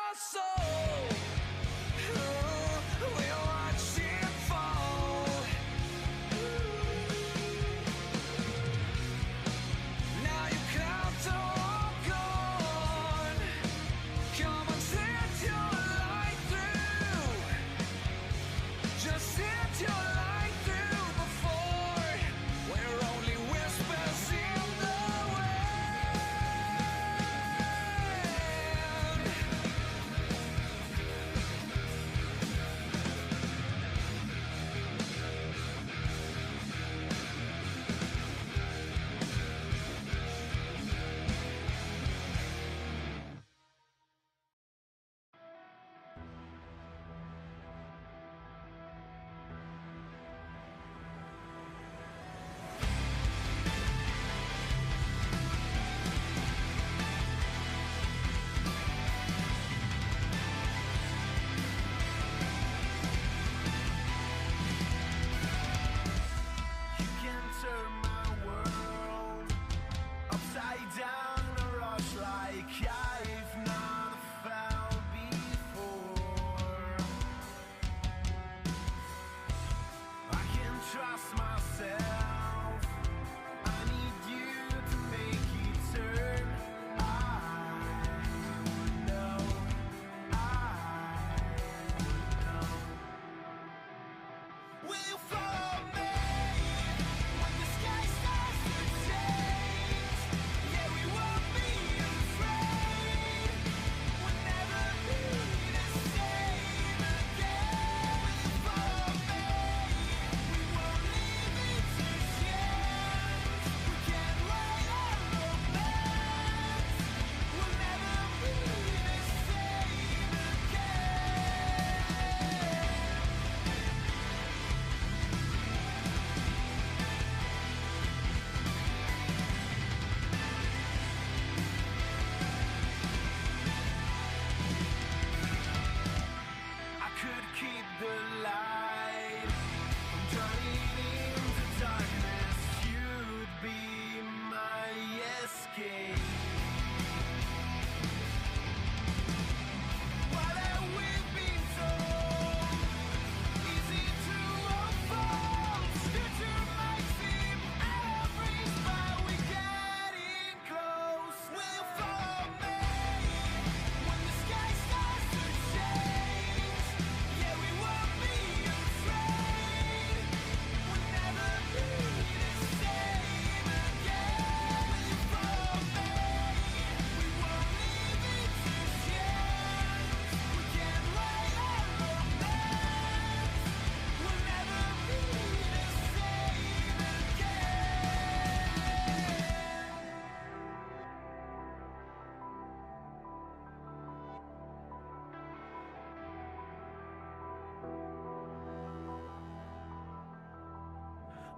our soul. We watch it fall. Now you count to walk on. Come on, set your light through. Just set your light through before we're only whispers in the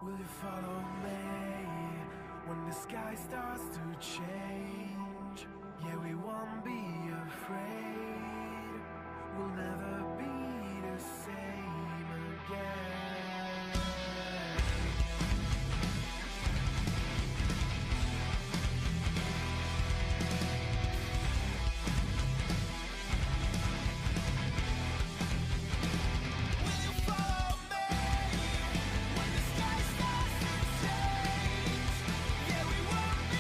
Will you follow me when the sky starts to change? Yeah, we won't be afraid. We'll never be the same again. we won't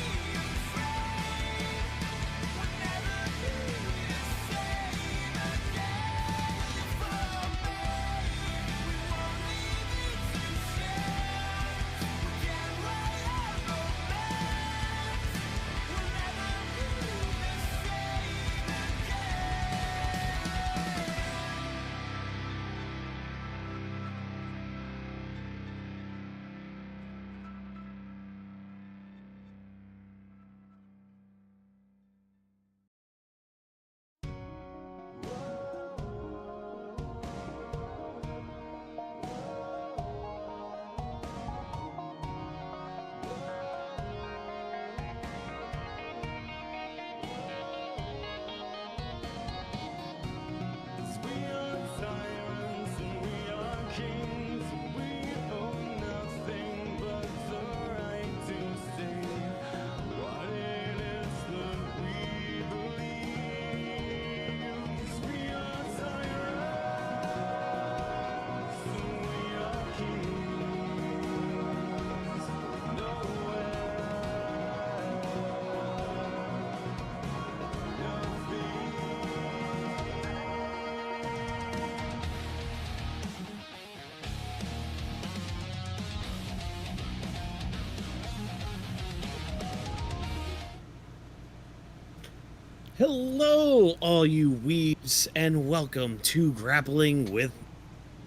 Hello, all you weebs, and welcome to Grappling with,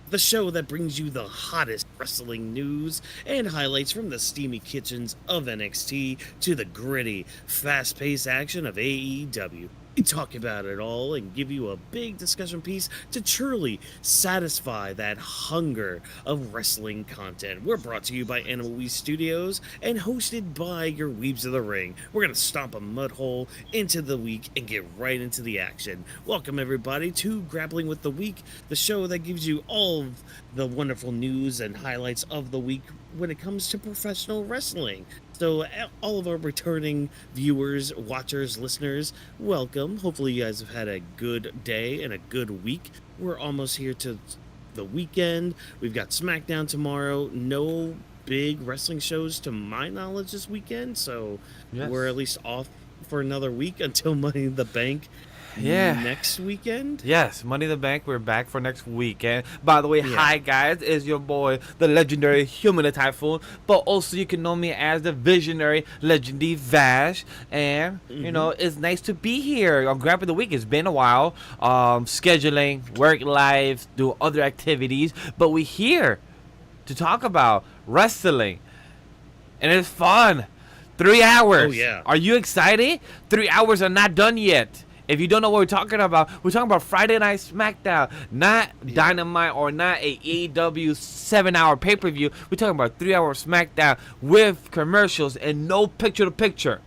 the show that brings you the hottest wrestling news and highlights from the steamy kitchens of NXT to the gritty, fast-paced action of AEW. We talk about it all and give you a big discussion piece to truly satisfy that hunger of wrestling content. We're brought to you by Animal We Studios and hosted by your Weebs of the Ring. We're going to stomp a mud hole into the week and get right into the action. Welcome, everybody, to Grappling with the Week, the show that gives you all of the wonderful news and highlights of the week when it comes to professional wrestling. So all of our returning viewers, watchers, listeners, welcome. Hopefully you guys have had a good day and a good week. We're almost here to the weekend. We've got SmackDown tomorrow. No big wrestling shows to my knowledge this weekend, so Yes. we're at least off for another week until Money in the Bank next weekend. Yes, Money in the Bank. We're back for next weekend. By the way, Yeah. Hi guys, it's your boy, the legendary Human the Typhoon, but also you can know me as the visionary, legendary Vash. And you know, it's nice to be here on Grappling the Week. It's been a while, scheduling, work life, do other activities, but we're here to talk about wrestling, and it's fun. 3 hours. Oh, yeah. Are you excited? 3 hours are not done yet. If you don't know what we're talking about Friday Night SmackDown, not Dynamite or not a AEW 7-hour pay-per-view. We're talking about 3-hour SmackDown with commercials and no picture-to-picture.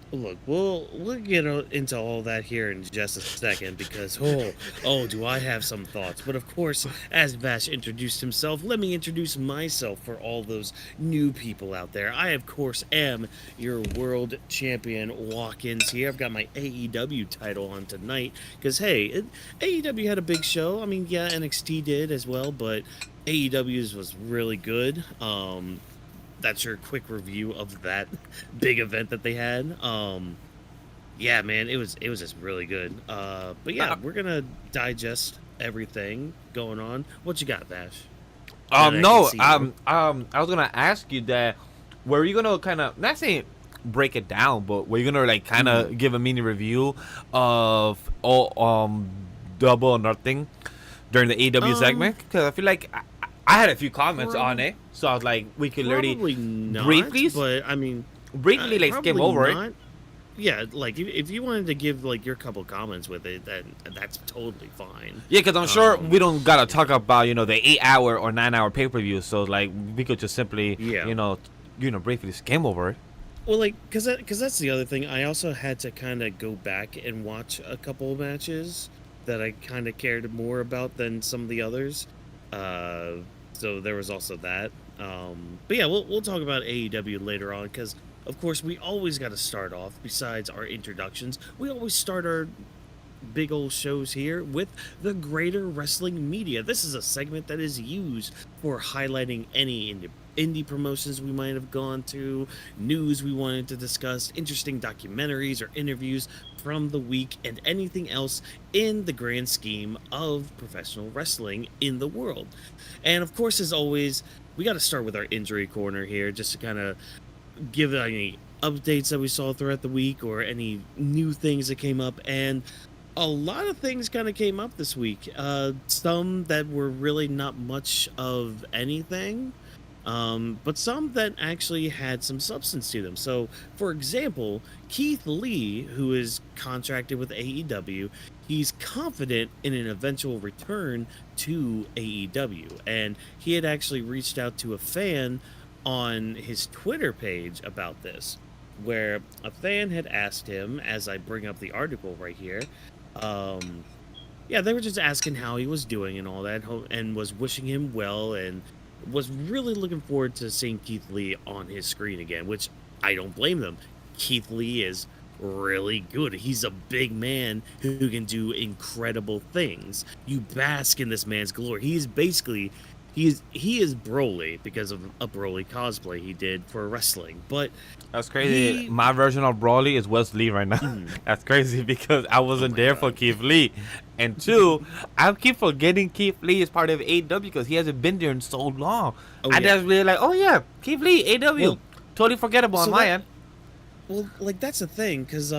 Look, we'll get into all that here in just a second because do I have some thoughts. But of course, as Vash introduced himself, let me introduce myself for all those new people out there. I of course am your world champion walk-ins here. I've got my AEW title on tonight because hey, AEW had a big show. I mean, yeah, NXT did as well, but AEW's was really good. That's your quick review of that big event that they had. Yeah, man, it was just really good. But yeah, we're gonna digest everything going on. What you got, Vash? I was gonna ask you that. Were you gonna kind of not saying break it down, but were you gonna like kind of give a mini review of all Double or Nothing during the AEW segment? Because I feel like I had a few comments on it, so I was like, we could Probably literally not, briefly, but I mean, like skim probably over not. it. Yeah, like if you wanted to give like your couple comments with it, then that's totally fine. Yeah, because I'm sure we don't gotta talk about the 8-hour or 9-hour pay-per-view, so like we could just simply briefly skim over it. Well, like, cause that's the other thing. I also had to kind of go back and watch a couple of matches that I kind of cared more about than some of the others. So there was also that. But yeah, we'll talk about AEW later on because, of course, we always got to start off, besides our introductions, we always start our big old shows here with the greater wrestling media. This is a segment that is used for highlighting any indie promotions we might have gone to, news we wanted to discuss, interesting documentaries or interviews from the week, and anything else in the grand scheme of professional wrestling in the world. And of course, as always, we got to start with our injury corner here just to kind of give any updates that we saw throughout the week or any new things that came up. And a lot of things kind of came up this week. Some that were really not much of anything, but some that actually had some substance to them. So, for example, Keith Lee, who is contracted with AEW, he's confident in an eventual return to AEW. And he had actually reached out to a fan on his Twitter page about this, where a fan had asked him, as I bring up the article right here, they were just asking how he was doing and all that, and was wishing him well, and was really looking forward to seeing Keith Lee on his screen again, which I don't blame them. Keith Lee is really good. He's a big man who can do incredible things. You bask in this man's glory. He is basically he is Broly because of a Broly cosplay he did for wrestling. But that's crazy. My version of Broly is Wes Lee right now. That's crazy because I wasn't there for Keith Lee. And two, I keep forgetting Keith Lee is part of AEW because he hasn't been there in so long. I just really like, Keith Lee, AEW. Totally forgettable on my end. Well, like, that's the thing, because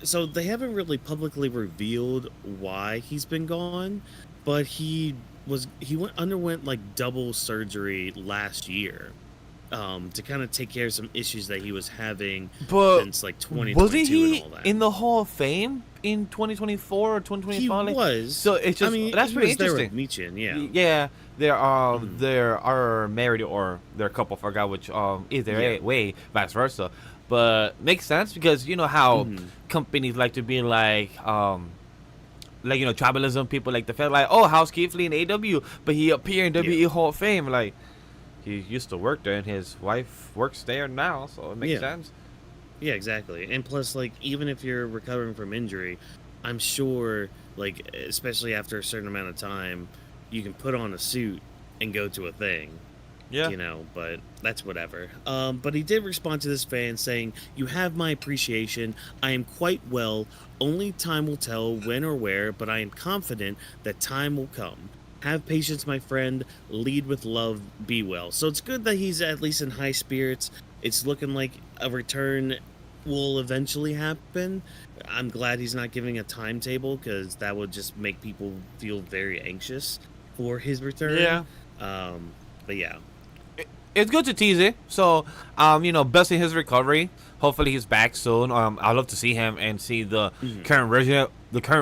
so they haven't really publicly revealed why he's been gone, but underwent like double surgery last year, to kind of take care of some issues that he was having But since like 2022 wasn't he and all that. in the Hall of Fame in 2024 or He 2025? Like, was. so it's just that's he pretty was there with interesting. Michin, yeah. Yeah, Mhm. there are married or they're a couple. Forgot which either Yeah. way, vice versa. But makes sense because you know how Mhm. companies like to be like you know tribalism. People like to feel like, oh, how's Keith Lee in AEW, but he appeared in WWE Hall of Fame. Like he used to work there, and his wife works there now, so it makes Yeah. sense. Yeah, exactly. And plus, like, even if you're recovering from injury, I'm sure, like, especially after a certain amount of time, you can put on a suit and go to a thing. Yeah. You know, but that's whatever. But he did respond to this fan saying, "You have my appreciation. I am quite well. Only time will tell when or where, but I am confident that time will come. Have patience, my friend. Lead with love. Be well." So it's good that he's at least in high spirits. It's looking like a return will eventually happen. I'm glad he's not giving a timetable because that would just make people feel very anxious for his return. Yeah. But yeah. It's good to tease it. So, you know, best in his recovery. Hopefully, he's back soon. I'd love to see him and see the current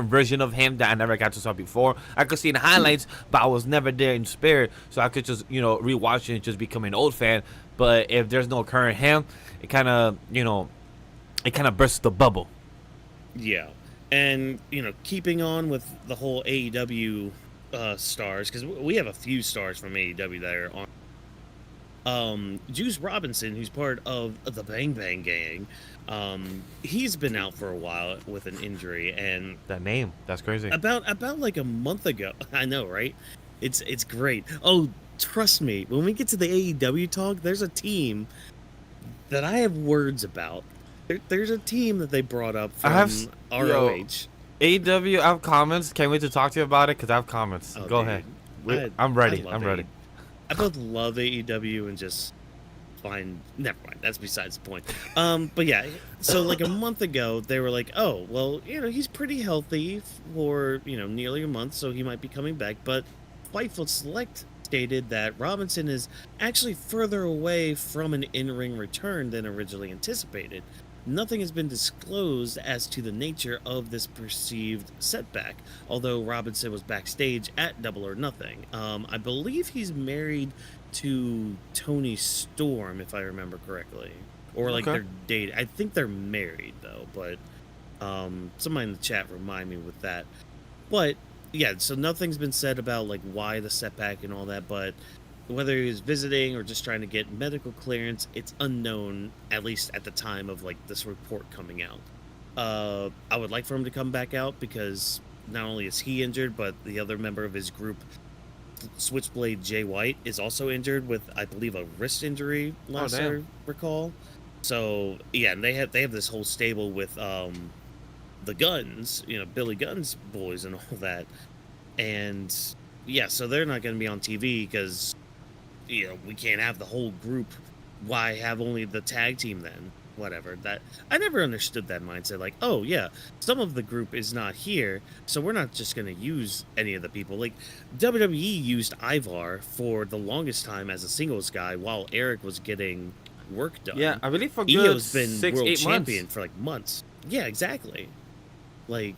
version of him that I never got to saw before. I could see the highlights, but I was never there in spirit, so I could just rewatch it and just become an old fan. But if there's no current him, it kind of bursts the bubble. Yeah, and keeping on with the whole AEW stars, because we have a few stars from AEW that are on. Juice Robinson, who's part of the Bang Bang Gang, he's been out for a while with an injury, and That name, that's crazy. about like a month ago, I know, right? It's great. Oh, trust me, when we get to the AEW talk, there's a team that I have words about. There's a team that they brought up from ROH. AEW, I have comments. Can't wait to talk to you about it because I have comments. Oh, Go dude. ahead. I'm ready. I love I'm ready. I both love AEW and just find. Never mind. That's besides the point. But yeah. So like a month ago, they were like, "Oh, well, he's pretty healthy for nearly a month, so he might be coming back." But Fightful Select stated that Robinson is actually further away from an in-ring return than originally anticipated. Nothing has been disclosed as to the nature of this perceived setback, although Robinson was backstage at Double or Nothing. I believe he's married to Tony Storm, if I remember correctly. Or like Okay. they're dating. I think they're married though, but somebody in the chat remind me with that. But yeah, so nothing's been said about like why the setback and all that, but whether he was visiting or just trying to get medical clearance, it's unknown, at least at the time of like this report coming out. I would like for him to come back out because not only is he injured, but the other member of his group, Switchblade Jay White, is also injured with, I believe, a wrist injury last I damn. recall. So yeah, and they have this whole stable with the Guns, Billy Gunn's boys and all that, and yeah, so they're not going to be on TV because we can't have the whole group. Why have only the tag team then? Whatever. That I never understood that mindset. Like, oh yeah, some of the group is not here, so we're not just gonna use any of the people. Like WWE used Ivar for the longest time as a singles guy while Eric was getting work done. Yeah, I believe for good Io's been 6-8 world months. champion for like months. Yeah, exactly. Like,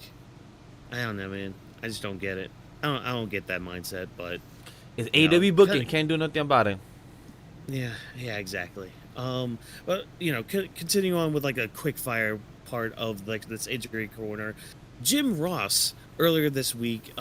I don't know, man. I just don't get it. I don't get that mindset, but It's you know, AEW booking. kinda- Can't do nothing about it. yeah, exactly. But continue on with like a quick fire part of like this injury corner. Jim Ross earlier this week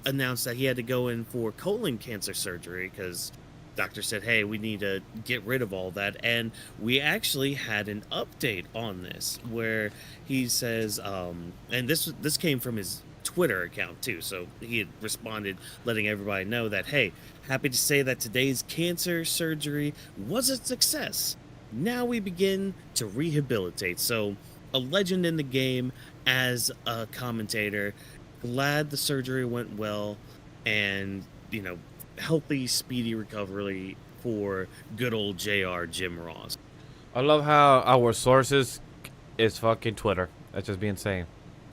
announced that he had to go in for colon cancer surgery because doctor said, "Hey, we need to get rid of all that." And we actually had an update on this where he says, and this came from his Twitter account too. So he had responded, letting everybody know that, "Hey, happy to say that today's cancer surgery was a success. Now we begin to rehabilitate." So a legend in the game as a commentator. Glad the surgery went well, and healthy, speedy recovery for good old JR Jim Ross. I love how our sources is fucking Twitter. That's just be insane.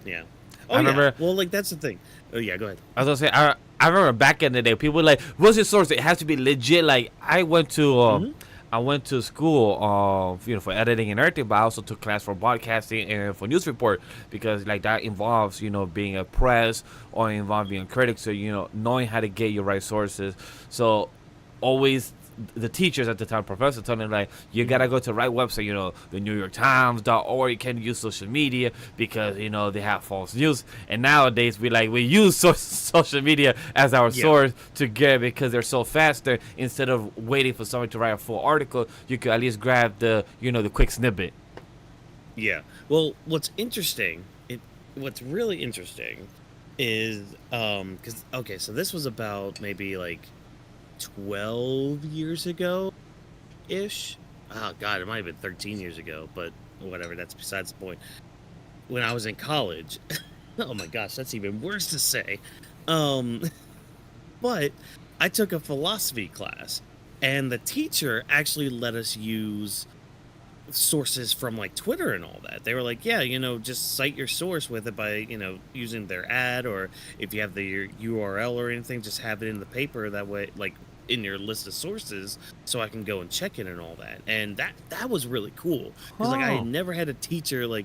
Yeah. I remember. Well, like that's the thing. Oh yeah, go ahead. I was gonna say, I remember back in the day, people were like, "What's your source?" It has to be legit. Like I went to school, for editing and everything, but I also took class for broadcasting and for news report because like that involves, being a press or involving being a critic. So knowing how to get your right sources. So always the teachers at the time, professor, told me like you gotta go to the right website, the New York Times.org. You can't use social media because they have false news. And nowadays we use social media as our source to get, because they're so faster. Instead of waiting for someone to write a full article, you could at least grab the the quick snippet. Yeah. Well, what's really interesting is because so this was about maybe like 12 years ago ish. Oh god, it might have been 13 years ago, but whatever, that's besides the point. When I was in college, oh my gosh, that's even worse to say. But I took a philosophy class, and the teacher actually let us use sources from like Twitter and all that. They were like, yeah, just cite your source with it by, using their ad, or if you have your URL or anything, just have it in the paper. That way, like in your list of sources, so I can go and check it and all that. And that was really cool because like I had never had a teacher like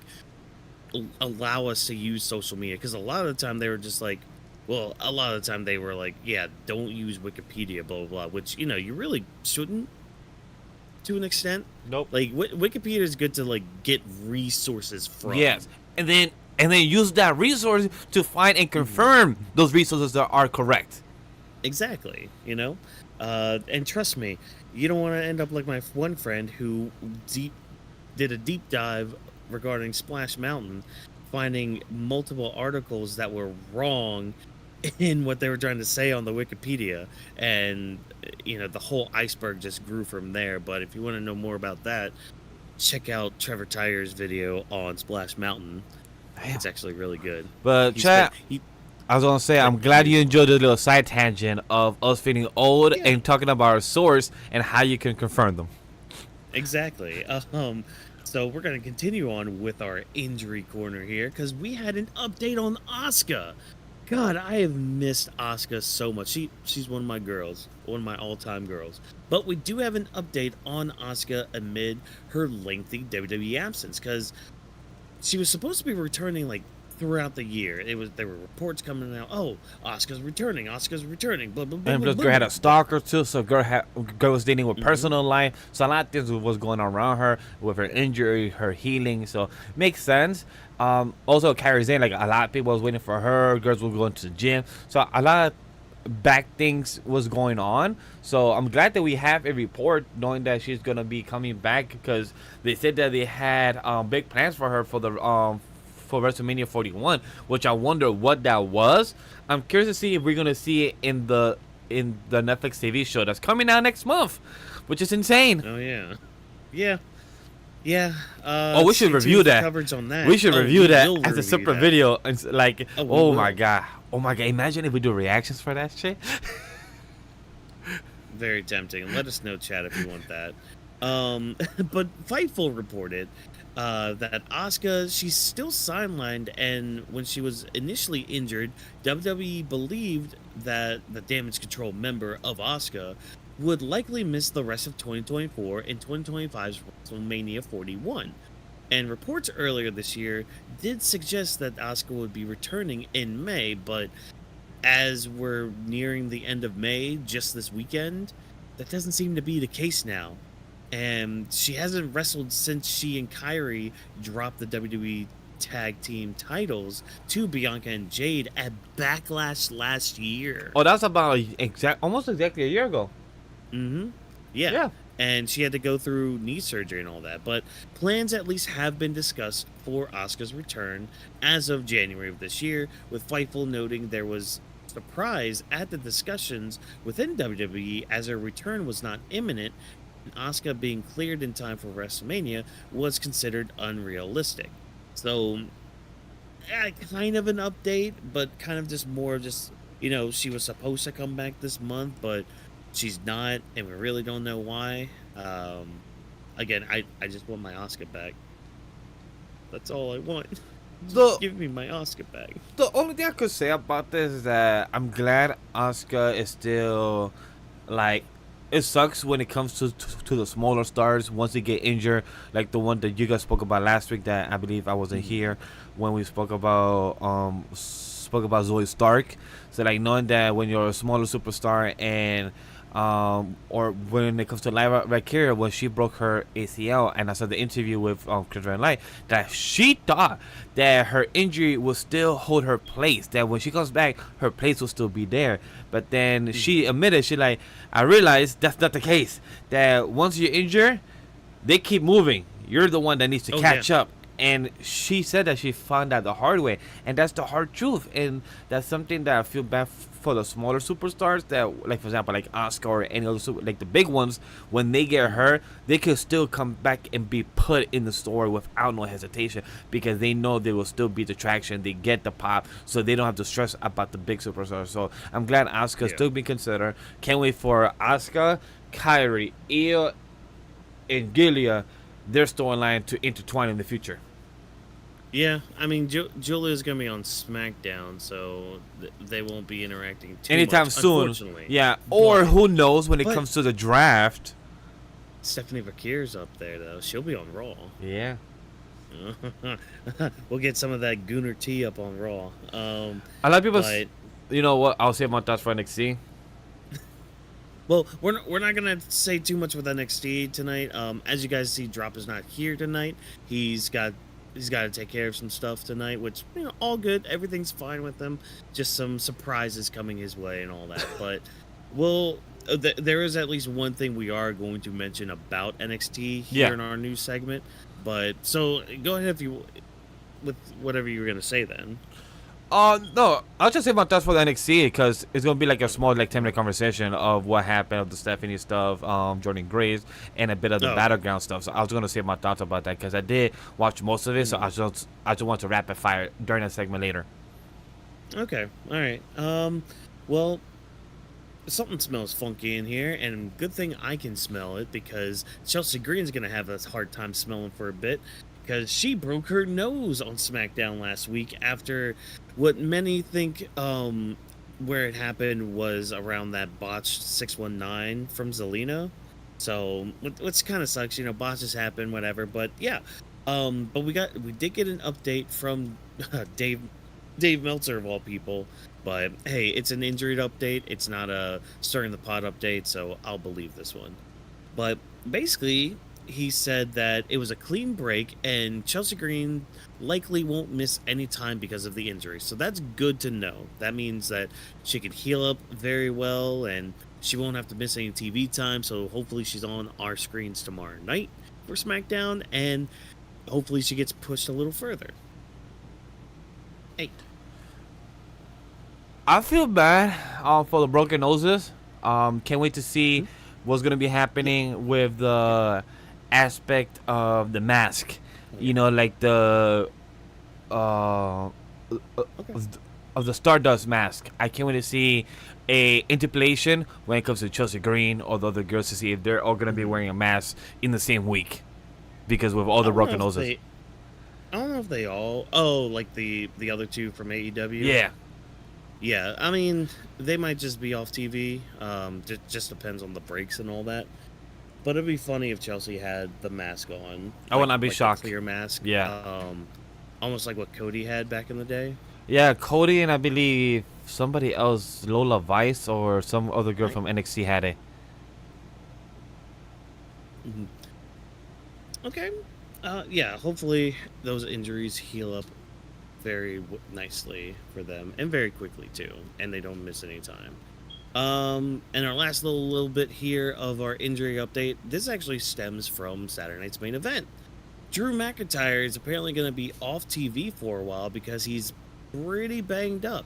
allow us to use social media, because a lot of the time they were just like, well, a lot of the time they were like, yeah, don't use Wikipedia, blah blah blah, which you really shouldn't. To an extent, Nope. Like Wikipedia is good to like get resources from. Yes, and then use that resource to find and confirm those resources that are correct. Exactly. And trust me, you don't want to end up like my one friend who did a deep dive regarding Splash Mountain, finding multiple articles that were wrong in what they were trying to say on the Wikipedia, and the whole iceberg just grew from there. But if you want to know more about that, check out Trevor Tyer's video on Splash Mountain. Damn. It's actually really good. But chat, I was gonna say, I'm glad you enjoyed the little side tangent of us feeling old and talking about our source and how you can confirm them. Exactly. So we're gonna continue on with our injury corner here, because we had an update on Asuka. God, I have missed Asuka so much. She's one of my girls, one of my all-time girls. But we do have an update on Asuka amid her lengthy WWE absence, because she was supposed to be returning like throughout the year. There were reports coming out. Oh, Asuka's returning. Blah blah blah. And blah, plus, girl had a stalker too, so girl was dealing with personal life. So a lot of things was going on around her with her injury, her healing. So makes sense. Also carries in like a lot of people was waiting for her. Girls were going to the gym. So a lot of back things was going on. So I'm glad that we have a report knowing that she's gonna be coming back, because they said that they had big plans for her for the for WrestleMania 41, which I wonder what that was. I'm curious to see if we're gonna see it in the Netflix TV show that's coming out next month, which is insane. Oh yeah. We should review that. Coverage on that. We should review that as a review separate that. video. And like, oh my will. god. Imagine if we do reactions for that shit. Very tempting. Let us know, chat, if you want that. But Fightful reported that Asuka, she's still sidelined, and when she was initially injured, WWE believed that the Damage Control member of Asuka would likely miss the rest of 2024 and 2025's WrestleMania 41. And reports earlier this year did suggest that Asuka would be returning in May, but as we're nearing the end of May, just this weekend, that doesn't seem to be the case now. And she hasn't wrestled since she and Kyrie dropped the WWE Tag Team titles to Bianca and Jade at Backlash last year. Oh, that's about almost exactly a year ago. Yeah. And she had to go through knee surgery and all that. But plans at least have been discussed for Asuka's return as of January of this year, with Fightful noting there was surprise at the discussions within WWE as her return was not imminent, and Asuka being cleared in time for WrestleMania was considered unrealistic. So, kind of an update, but kind of just more just, she was supposed to come back this month, but she's not, and we really don't know why. Again, I just want my Asuka back. That's all I want. The Give me my Oscar back. the only thing I could say about this is that I'm glad Asuka is still like. It sucks when it comes to the smaller stars once they get injured, like the one that you guys spoke about last week. That I believe I wasn't here when we spoke about Zoe Stark. So like knowing that when you're a smaller superstar and or when it comes to Lyra Vaquer, when she broke her ACL, and I saw the interview with Chris Van Light, that she thought that her injury will still hold her place, that when she comes back her place will still be there. But then she admitted, she like, I realized that's not the case, that once you're injured they keep moving, you're the one that needs to catch up. And she said that she found that the hard way, and that's the hard truth. And that's something that I feel bad for the smaller superstars. That, like for example, like Asuka or any other like the big ones, when they get hurt, they can still come back and be put in the story without no hesitation, because they know they will still be the traction. They get the pop, so they don't have to stress about the big superstars. So I'm glad Asuka still being considered. Can't wait for Asuka, Kyrie, Io, and Gilia, their storyline to intertwine in the future. Yeah, I mean, Julia's gonna be on SmackDown, so they won't be interacting too Anytime much, soon. unfortunately. Yeah, or who knows when it but- comes to the draft. Stephanie Vaquer's up there though. She'll be on Raw. Yeah. We'll get some of that Gooner T up on Raw. A lot of people, but- you know what? I'll save my thoughts for NXT. Well, we're not gonna say too much with NXT tonight. As you guys see, Drop is not here tonight. He's got to take care of some stuff tonight, which, you know, all good. Everything's fine with him. Just some surprises coming his way and all that. But there is at least one thing we are going to mention about NXT here in our new segment. But so go ahead with whatever you were gonna say then. No, I'll just save my thoughts for the NXT, because it's gonna be like a small, like 10-minute conversation of what happened, of the Stephanie stuff, Jordynne Grace, and a bit of the battleground stuff. So I was gonna save my thoughts about that, because I did watch most of it. So I just want to rapid fire during that segment later. Okay, all right. Well, something smells funky in here, and good thing I can smell it, because Chelsea Green's gonna have a hard time smelling for a bit, because she broke her nose on SmackDown last week after what many think where it happened was around that botched 619 from Zelina. So which kind of sucks, you know, botches happen, whatever. But yeah, but we did get an update from Dave Meltzer of all people. But hey, it's an injured update. It's not a stirring the pot update, so I'll believe this one. But basically, he said that it was a clean break and Chelsea Green likely won't miss any time because of the injury. So that's good to know. That means that she can heal up very well and she won't have to miss any TV time. So hopefully she's on our screens tomorrow night for SmackDown, and hopefully she gets pushed a little further. Hey. I feel bad for the broken noses. Can't wait to see what's gonna be happening with the aspect of the mask. You know, like the of the Stardust mask. I can't wait to see a interpolation when it comes to Chelsea Green or the other girls, to see if they're all gonna be wearing a mask in the same week, because with all the broken noses. I don't know if they all. Oh, like the other two from AEW. Yeah. Yeah, I mean, they might just be off TV. Just depends on the breaks and all that. But it'd be funny if Chelsea had the mask on. I would not be shocked. Clear mask. Yeah. Almost like what Cody had back in the day. Yeah, Cody and I believe somebody else, Lola Vice or some other girl from NXT had it. Mm-hmm. Okay. Yeah, hopefully those injuries heal up very nicely for them, and very quickly too, and they don't miss any time. And our last little bit here of our injury update, this actually stems from Saturday night's main event. Drew McIntyre is apparently going to be off TV for a while because he's pretty banged up.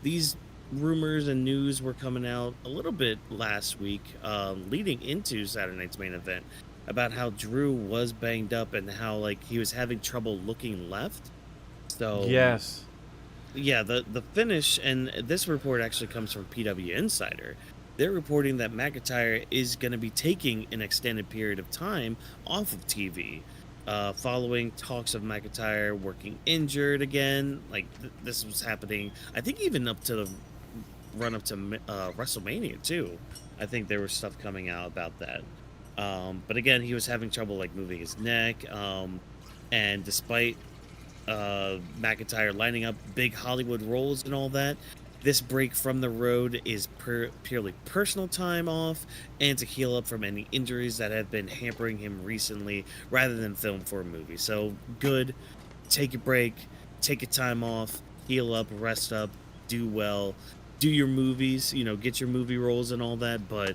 These rumors and news were coming out a little bit last week, leading into Saturday night's main event, about how Drew was banged up and how, like, he was having trouble looking left. So yes, yeah, the finish, and this report actually comes from PW Insider. They're reporting that McIntyre is going to be taking an extended period of time off of TV. following talks of McIntyre working injured again. Like this was happening, I think, even up to the run up to WrestleMania too. I think there was stuff coming out about that. But again, he was having trouble like moving his neck. And despite McIntyre lining up big Hollywood roles and all that, this break from the road is purely personal time off and to heal up from any injuries that have been hampering him recently rather than film for a movie. So good. Take a break, take a time off, heal up, rest up, do well, do your movies, get your movie roles and all that. But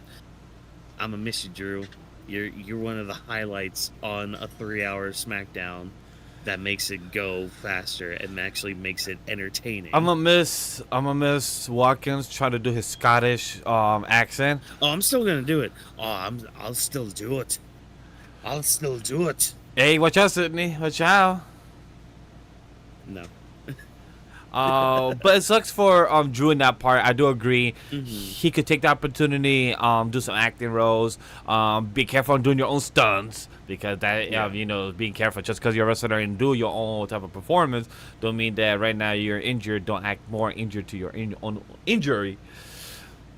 I'm gonna miss you, Drew. You're one of the highlights on a 3-hour SmackDown that makes it go faster and actually makes it entertaining. I'm gonna miss Watkins trying to do his Scottish accent. Oh, I'm still gonna do it. I'll still do it. I'll still do it. Hey, watch out, Sydney. Watch out. No. But it sucks for Drew in that part. I do agree. Mm-hmm. He could take the opportunity, do some acting roles. Be careful on doing your own stunts because that being careful just because you're a wrestler and do your own type of performance don't mean that right now you're injured. Don't act more injured to your own injury.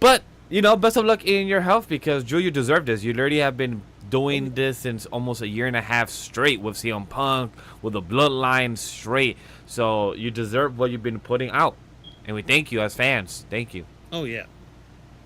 But best of luck in your health because Drew, you deserve this. You literally have been doing this since almost a year and a half straight with CM Punk, with the Bloodline straight. So you deserve what you've been putting out, and we thank you as fans. Thank you. Oh yeah.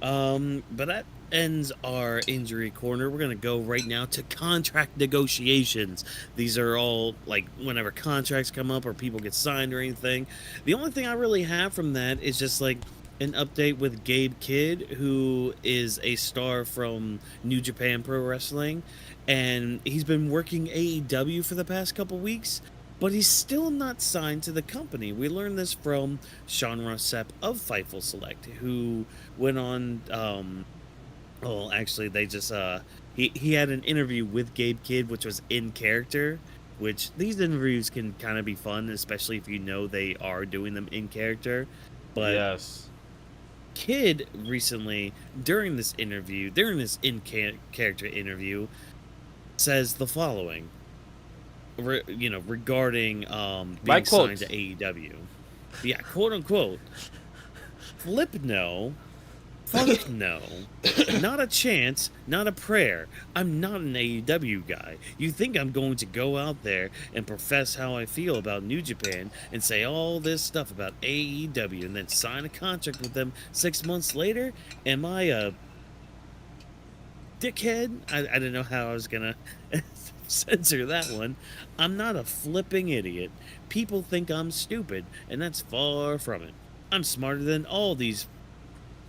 But that ends our injury corner. We're gonna go right now to contract negotiations. These are all like whenever contracts come up or people get signed or anything. The only thing I really have from that is just like an update with Gabe Kidd, who is a star from New Japan Pro Wrestling, and he's been working AEW for the past couple weeks, but he's still not signed to the company. We learned this from Sean Rossap of Fightful Select, who went on, well, actually, they just, he had an interview with Gabe Kidd, which was in character, which these interviews can kind of be fun, especially if you know they are doing them in character. But yes. Kidd recently, during this in-character interview, says the following, regarding being signed to AEW. Yeah, quote unquote. Flip no. Fuck no. Not a chance, not a prayer. I'm not an AEW guy. You think I'm going to go out there and profess how I feel about New Japan and say all this stuff about AEW and then sign a contract with them 6 months later? Am I a dickhead? I didn't know how I was gonna censor that one. I'm not a flipping idiot. People think I'm stupid, and that's far from it. I'm smarter than all these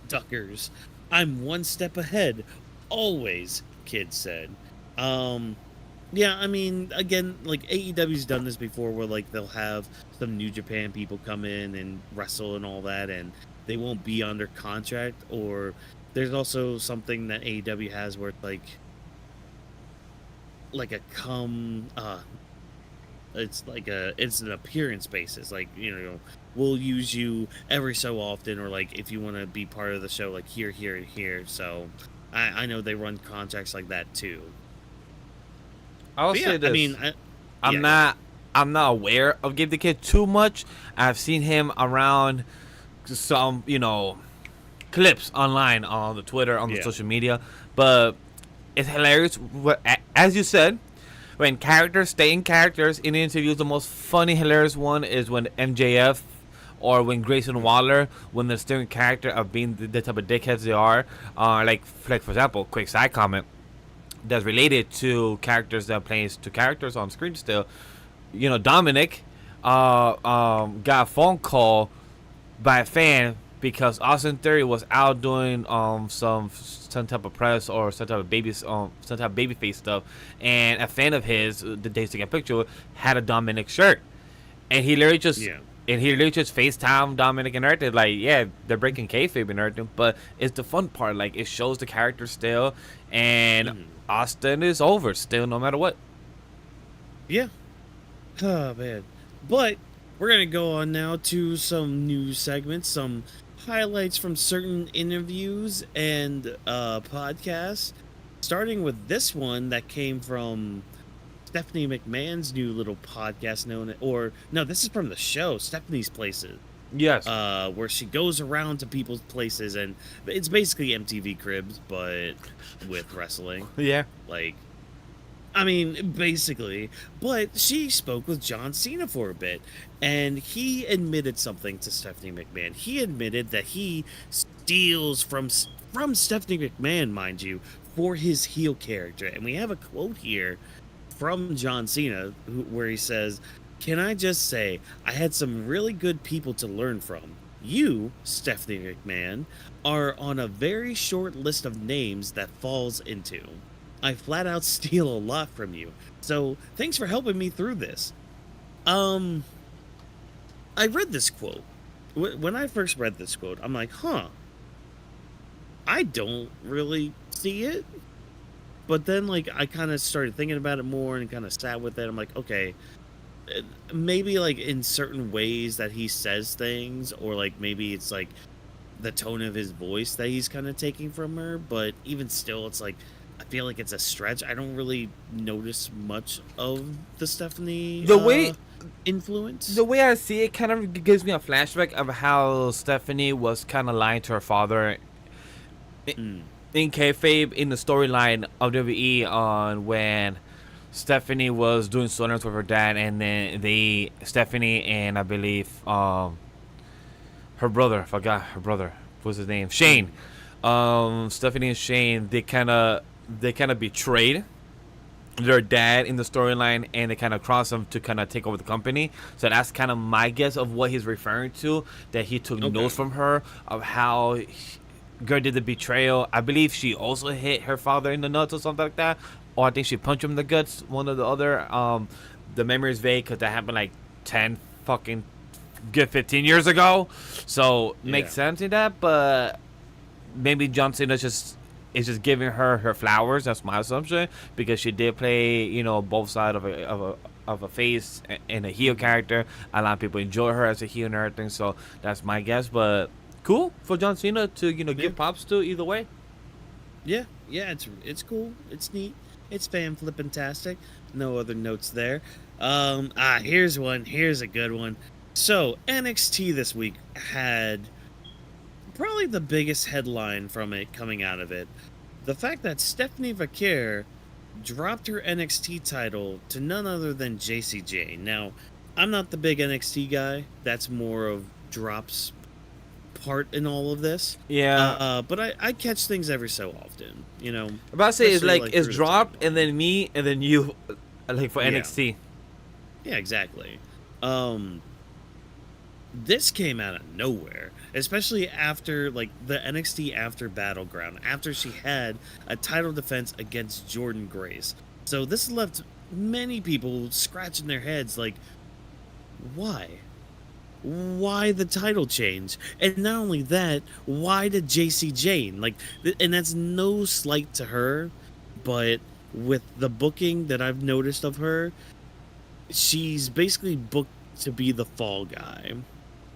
duckers. I'm one step ahead, always, Kidd said. Yeah, I mean, again, like, AEW's done this before where, like, they'll have some New Japan people come in and wrestle and all that, and they won't be under contract, or there's also something that AEW has where it's like a it's an appearance basis, like, we'll use you every so often, or like if you want to be part of the show, like here and here. So I know they run contracts like that too. I'll say this. I mean, I'm not aware of Gabe the Kid too much. I've seen him around some clips online on the Twitter, on the social media, but it's hilarious. As you said, when characters stay in characters in interviews, the most funny, hilarious one is when MJF or when Grayson Waller, when they're still in character of being the type of dickheads they are. Like for example, quick side comment that's related to characters that plays to characters on screen still. Dominic got a phone call by a fan because Austin Theory was out doing some type of press or some type of babyface stuff, and a fan of his that they taking a picture with had a Dominic shirt, and he literally just FaceTime Dominic and everything. Like, yeah, they're breaking kayfabe and everything, but it's the fun part. Like, it shows the character still, and Austin is over still, no matter what. Yeah. Oh man, but we're gonna go on now to some news segments, some highlights from certain interviews and podcasts, starting with this one that came from Stephanie McMahon's new little podcast or no, this is from the show, Stephanie's Places. Yes. Where she goes around to people's places, and it's basically MTV Cribs, but with wrestling. Yeah. Like, I mean, basically. But she spoke with John Cena for a bit, and he admitted something to Stephanie McMahon. He admitted that he steals from Stephanie McMahon, mind you, for his heel character. And we have a quote here from John Cena where he says, "Can I just say, I had some really good people to learn from. You, Stephanie McMahon, are on a very short list of names that falls into. I flat out steal a lot from you. So, thanks for helping me through this." I read this quote. When I first read this quote, I'm like, I don't really see it. But then, like, I kind of started thinking about it more and kind of sat with it. I'm like, okay, maybe like in certain ways that he says things, or like maybe it's like the tone of his voice that he's kind of taking from her. But even still, it's like, I feel like it's a stretch. I don't really notice much of the Stephanie influence. The way I see it kind of gives me a flashback of how Stephanie was kind of lying to her father in kayfabe in the storyline of WWE on when Stephanie was doing storylines with her dad, and then Stephanie and I believe her brother, I forgot her brother, what's his name, Shane. Stephanie and Shane, they kind of betrayed their dad in the storyline, and they kind of crossed him to kind of take over the company. So that's kind of my guess of what he's referring to, that he took notes from her of how girl did the betrayal. I believe she also hit her father in the nuts or something like that, or I think she punched him in the guts, one or the other. The memory is vague because that happened like 15 years ago, so makes sense in that. But maybe John Cena is just giving her flowers. That's my assumption, because she did play, both sides of a face and a heel character. A lot of people enjoy her as a heel and everything, so that's my guess. But cool for John Cena to give props to either way. Yeah, it's cool. It's neat. It's fan flippin-tastic. No other notes there. Here's one. Here's a good one. So NXT this week had probably the biggest headline from it coming out of it. The fact that Stephanie Vaquer dropped her NXT title to none other than JCJ. Now, I'm not the big NXT guy. That's more of Drop's part in all of this. Yeah. But I catch things every so often, I'm about to say, it's Drop and then me and then you, like for NXT. Yeah, exactly. This came out of nowhere, especially after like the NXT after Battleground, after she had a title defense against Jordynne Grace. So this left many people scratching their heads like, why the title change? And not only that, why did JC Jane, and that's no slight to her, but with the booking that I've noticed of her, she's basically booked to be the fall guy.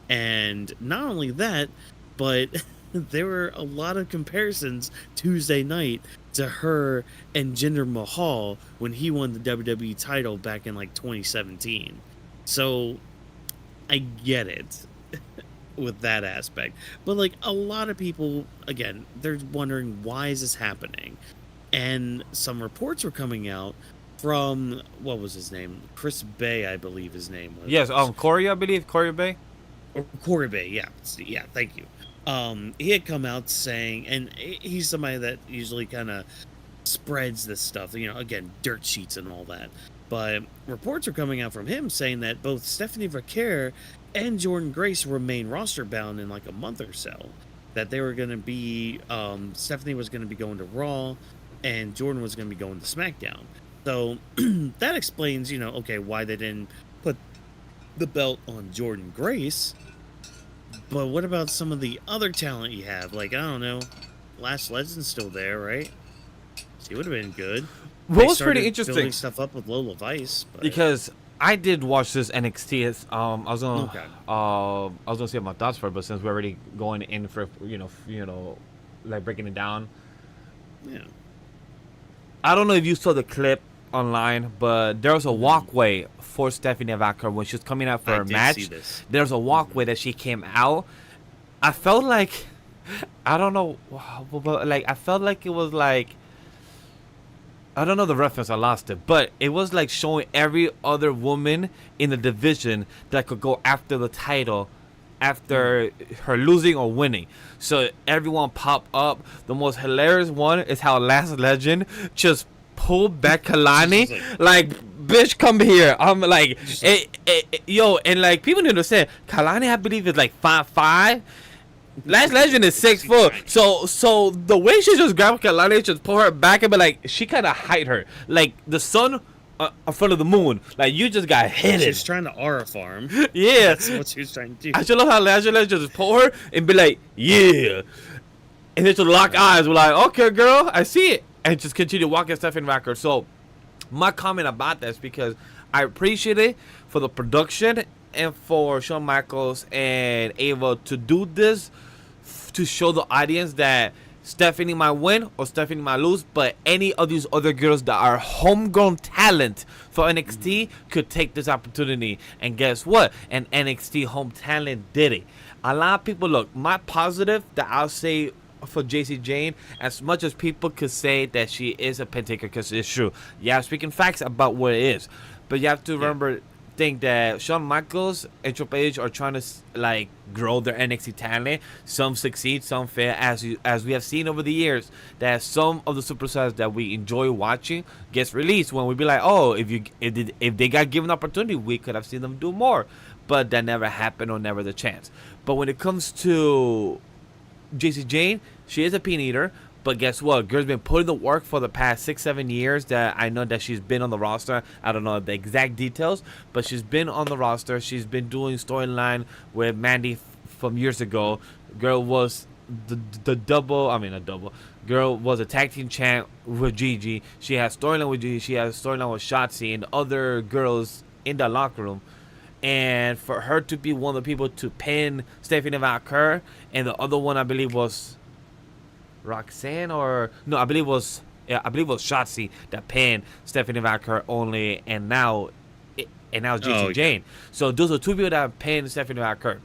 And not only that, but there were a lot of comparisons Tuesday night to her and Jinder Mahal when he won the WWE title back in like 2017. So I get it with that aspect. But like a lot of people, again, they're wondering, why is this happening? And some reports were coming out from, what was his name? Chris Bay, I believe his name was. Yes, Corey, I believe. Corey Bay? Or Corey Bay, yeah, thank you. He had come out saying, and he's somebody that usually kind of spreads this stuff, again, dirt sheets and all that. But reports are coming out from him saying that both Stephanie Vaquer and Jordynne Grace remain roster bound in like a month or so. That they were going to be, Stephanie was going to be going to Raw, and Jordynne was going to be going to SmackDown. So that explains, okay, why they didn't put the belt on Jordynne Grace. But what about some of the other talent you have? Like, I don't know, Lash Legend's still there, right? She would have been good. What was pretty interesting, building stuff up with Lola Vice, but... because I did watch this NXT. I was gonna say my thoughts for it, but since we're already going in for like breaking it down, yeah. I don't know if you saw the clip online, but there was a walkway for Stephanie Vaquer when she was coming out for I her did match. see this. There's a walkway that she came out. I felt like, I don't know, but like I felt like it was like, I don't know the reference, I lost it, but it was like showing every other woman in the division that could go after the title after her losing or winning. So everyone pop up. The most hilarious one is how Last Legend just pulled back Kalani, like, bitch, come here. I'm like, yo, and like people need to understand, Kalani, I believe, is like 5'5". Last Legend is 6 foot. So the way she just grabbed Kalani, just pull her back and be like, she kind of hide her like the sun in front of the moon. Like, you just got hit. She's trying to aura farm. Yeah, That's what she was trying to do. I just love how Last Legend just pull her and be like, yeah, and then just lock eyes. We're like, okay, girl, I see it, and just continue walking Stephanie Vaquer. So my comment about this, because I appreciate it for the production and for Shawn Michaels and Ava to do this, to show the audience that Stephanie might win or Stephanie might lose, but any of these other girls that are homegrown talent for NXT could take this opportunity. And guess what? An NXT home talent did it. A lot of people, look, my positive that I'll say for JC Jane, as much as people could say that she is a pin taker, because it's true. Yeah, I'm speaking facts about what it is. But you have to remember, think that Shawn Michaels and Triple H are trying to like grow their NXT talent. Some succeed, some fail, as we have seen over the years. That some of the superstars that we enjoy watching gets released when we be like, oh, if they got given opportunity, we could have seen them do more. But that never happened, or never the chance. But when it comes to JC Jane, she is a pin eater. But guess what? Girl's been putting the work for the past 6-7 years that I know that she's been on the roster. I don't know the exact details, but she's been on the roster. She's been doing storyline with Mandy from years ago. Girl was the double. I mean, a double. Girl was a tag team champ with Gigi. She has storyline with Gigi. She has storyline with Shotzi and other girls in the locker room. And for her to be one of the people to pin Stephanie Vaquer, and the other one I believe was Roxanne, or no, I believe it was Shotzi that pinned Stephanie Vaquer only, and now JC Jane. So those are two people that pinned Stephanie Vaquer.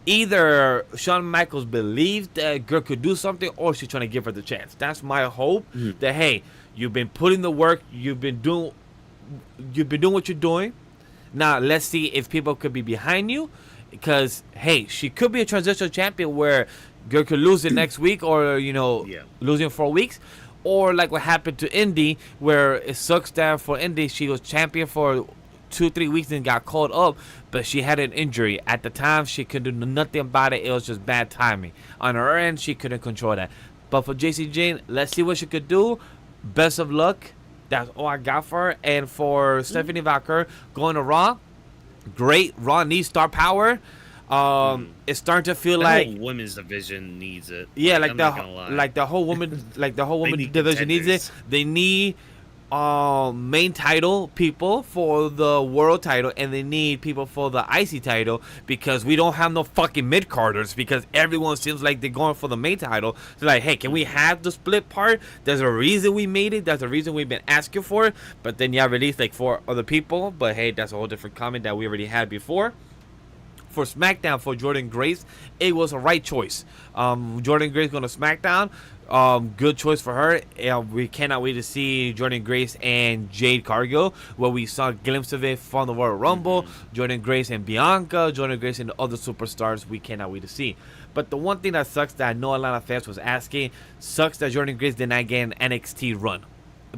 Either Shawn Michaels believes that girl could do something, or she's trying to give her the chance. That's my hope. That, hey, you've been putting the work, you've been doing what you're doing. Now let's see if people could be behind you, because hey, she could be a transitional champion where girl could lose it next week, or losing 4 weeks, or like what happened to Indy, where it sucks that for Indy she was champion for 2-3 weeks and got called up, but she had an injury at the time. She could do nothing about it. It was just bad timing on her end. She couldn't control that. But for JC Jane, let's see what she could do. Best of luck. That's all I got for her. And for Stephanie Vaquer going to Raw, great. Raw needs star power. It's starting to feel like whole women's division needs it. Yeah, like the whole woman division needs it. They need main title people for the world title, and they need people for the IC title, because we don't have no fucking mid-carders, because everyone seems like they're going for the main title. They're like, hey, can we have the split part? There's a reason we made it. There's a reason we've been asking for it. But then released like 4 other people. But hey, that's a whole different comment that we already had before. For SmackDown, for Jordynne Grace, it was a right choice. Jordynne Grace going to SmackDown. Good choice for her. We cannot wait to see Jordynne Grace and Jade Cargill, where we saw a glimpse of it from the Royal Rumble. Jordynne Grace and Bianca, Jordynne Grace and the other superstars we cannot wait to see. But the one thing that sucks, that I know a lot of fans was asking, sucks that Jordynne Grace did not get an NXT run.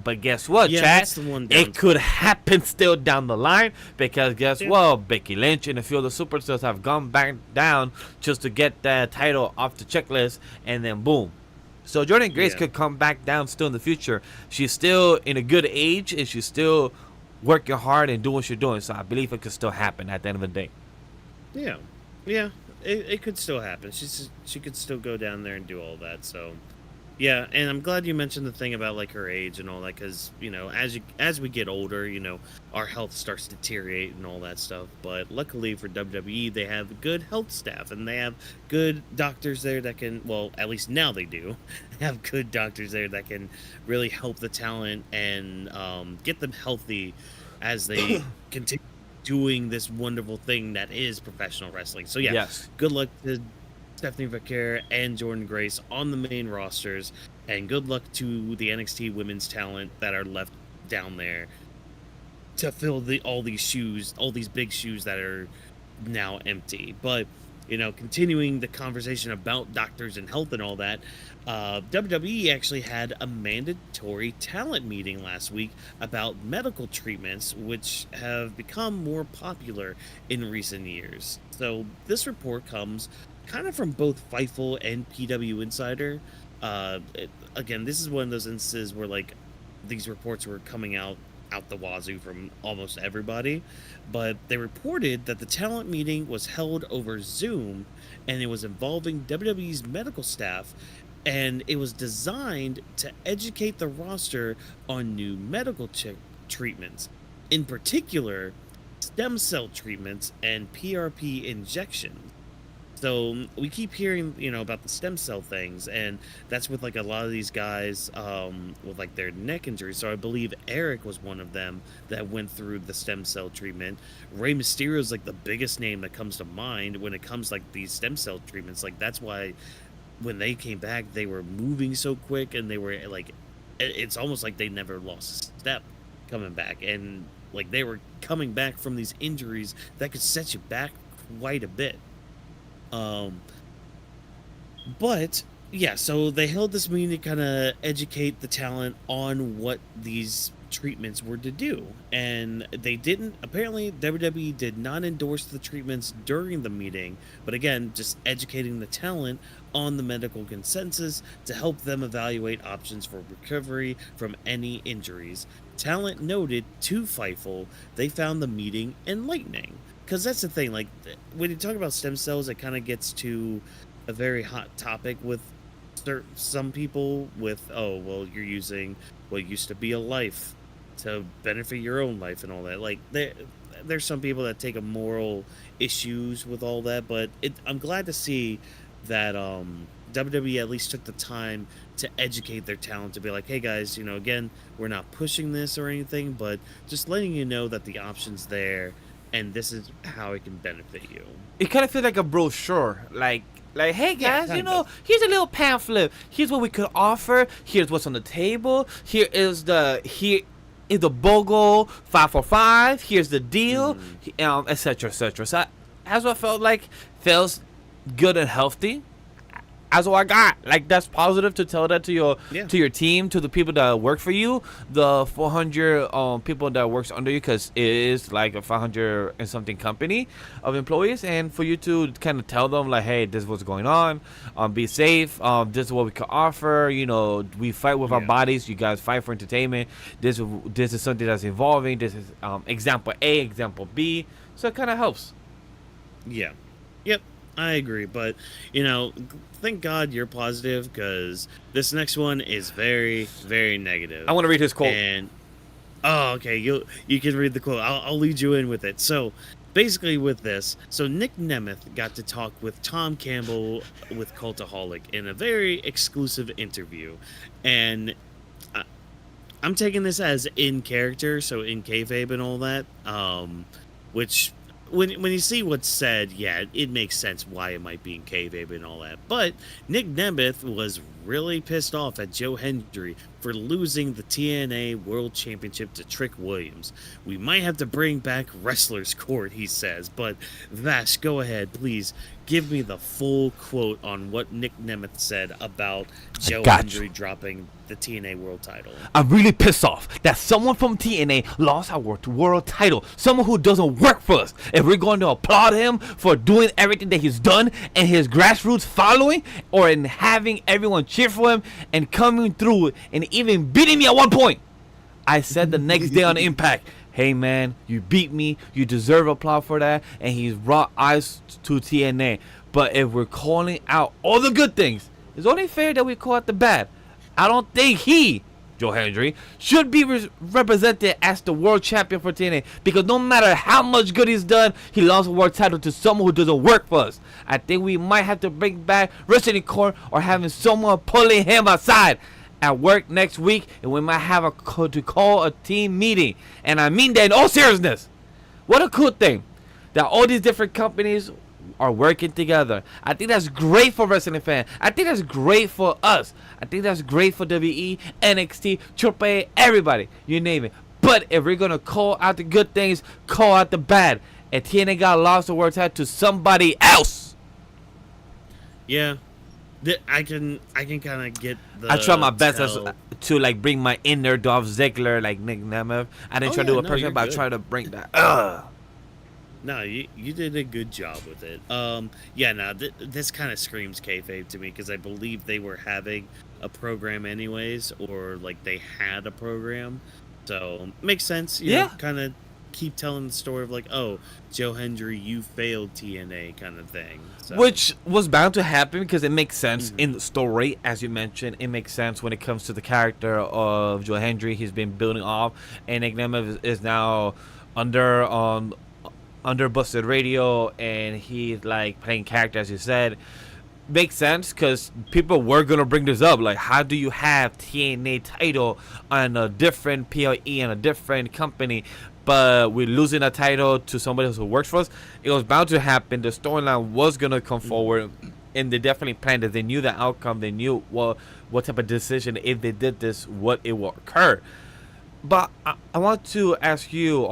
But guess what, chat? It could happen still down the line, because guess what? Becky Lynch and a few of the superstars have gone back down just to get that title off the checklist, and then boom. So Jordynne Grace could come back down still in the future. She's still in a good age, and she's still working hard and doing what she's doing. So I believe it could still happen at the end of the day. Yeah, it could still happen. She could still go down there and do all that. So Yeah, and I'm glad you mentioned the thing about like her age and all that, because as we get older, our health starts to deteriorate and all that stuff. But luckily for WWE, they have good health staff and they have good doctors there that can, well, at least now they do, have good doctors there that can really help the talent and get them healthy as they continue doing this wonderful thing that is professional wrestling. So yeah, Yes. good luck to Stephanie Vaquer and Jordynne Grace on the main rosters, and good luck to the NXT women's talent that are left down there to fill all these big shoes that are now empty. But continuing the conversation about doctors and health and all that, WWE actually had a mandatory talent meeting last week about medical treatments, which have become more popular in recent years. So this report comes kind of from both Fightful and PW Insider. Again, this is one of those instances where like these reports were coming out the wazoo from almost everybody, but they reported that the talent meeting was held over Zoom and it was involving WWE's medical staff, and it was designed to educate the roster on new medical treatments, in particular stem cell treatments and PRP injections. So we keep hearing, about the stem cell things, and that's with like a lot of these guys with like their neck injuries. So I believe Eric was one of them that went through the stem cell treatment. Rey Mysterio is like the biggest name that comes to mind when it comes like these stem cell treatments. Like that's why when they came back, they were moving so quick, and they were like, it's almost like they never lost a step coming back, and like they were coming back from these injuries that could set you back quite a bit. But yeah, so they held this meeting to kind of educate the talent on what these treatments were to do, and they didn't. Apparently, WWE did not endorse the treatments during the meeting, but again, just educating the talent on the medical consensus to help them evaluate options for recovery from any injuries. Talent noted to Fightful they found the meeting enlightening. Because that's the thing, like, when you talk about stem cells, it kind of gets to a very hot topic with some people with, oh, well, you're using what used to be a life to benefit your own life and all that. Like, there's some people that take a moral issues with all that, but I'm glad to see that WWE at least took the time to educate their talent, to be like, hey, guys, again, we're not pushing this or anything, but just letting you know that the option's there, and this is how it can benefit you. It kind of feels like a brochure, like hey Yeah, guys, kind of. here's a little pamphlet. Here's what we could offer. Here's what's on the table. Here is the BOGO 545. Here's the deal, etc., etc. So that's what I felt like. Feels good and healthy. That's what I got. Like, that's positive to tell that to your team, to the people that work for you, the 400 people that works under you, because it is like a 500 and something company of employees, and for you to kind of tell them like, hey, this is what's going on. Be safe. This is what we can offer. We fight with our bodies. You guys fight for entertainment. This is something that's evolving. This is example A, example B. So it kind of helps. Yeah. Yep. I agree, but thank God you're positive, because this next one is very, very negative. I want to read his quote. And okay, you can read the quote. I'll lead you in with it. So basically, with this, Nic Nemeth got to talk with Tom Campbell with Cultaholic in a very exclusive interview, and I'm taking this as in character, so in kayfabe and all that, which. When you see what's said, yeah, it makes sense why it might be in kayfabe and all that. But Nic Nemeth was really pissed off at Joe Hendry for losing the TNA World Championship to Trick Williams. We might have to bring back Wrestler's Court, he says. But Vash, go ahead, please. Give me the full quote on what Nic Nemeth said about Joe Hendry dropping the TNA World title. I'm really pissed off that someone from TNA lost our world title. Someone who doesn't work for us. If we're going to applaud him for doing everything that he's done and his grassroots following, or in having everyone cheer for him and coming through and even beating me at one point. I said the next day on Impact, hey man, you beat me, you deserve applause for that, and he's brought eyes to TNA. But if we're calling out all the good things, it's only fair that we call out the bad. I don't think he, Joe Hendry, should be represented as the world champion for TNA, because no matter how much good he's done, he lost a world title to someone who doesn't work for us. I think we might have to bring back wrestling court or having someone pulling him aside at work next week, and we might have to call a team meeting. And I mean that in all seriousness. What a cool thing that all these different companies are working together. I think that's great for wrestling fans. I think that's great for us. I think that's great for WWE, NXT, AAA, everybody. You name it. But if we're going to call out the good things, call out the bad. And TNA got lost the world title to somebody else. Yeah. I can kind of get the. I try my best to like bring my inner Dolph Ziggler, like Nic Nemeth. I didn't try to do a person, but I tried to bring that. No, you did a good job with it. This kind of screams kayfabe to me, because I believe they were having a program anyways, or like they had a program, so makes sense. You know, kind of keep telling the story of like, oh, Joe Hendry, you failed TNA kind of thing. So. Which was bound to happen because it makes sense in the story, as you mentioned. It makes sense when it comes to the character of Joe Hendry. He's been building off, and Nic Nemeth is now under Busted Radio, and he's like playing character, as you said. Makes sense because people were gonna bring this up, like, how do you have TNA title on a different PLE and a different company, but we're losing a title to somebody who works for us? It was bound to happen. The storyline was gonna come forward, and they definitely planned it. They knew the outcome. They knew what type of decision, if they did this, what it will occur. But I want to ask you,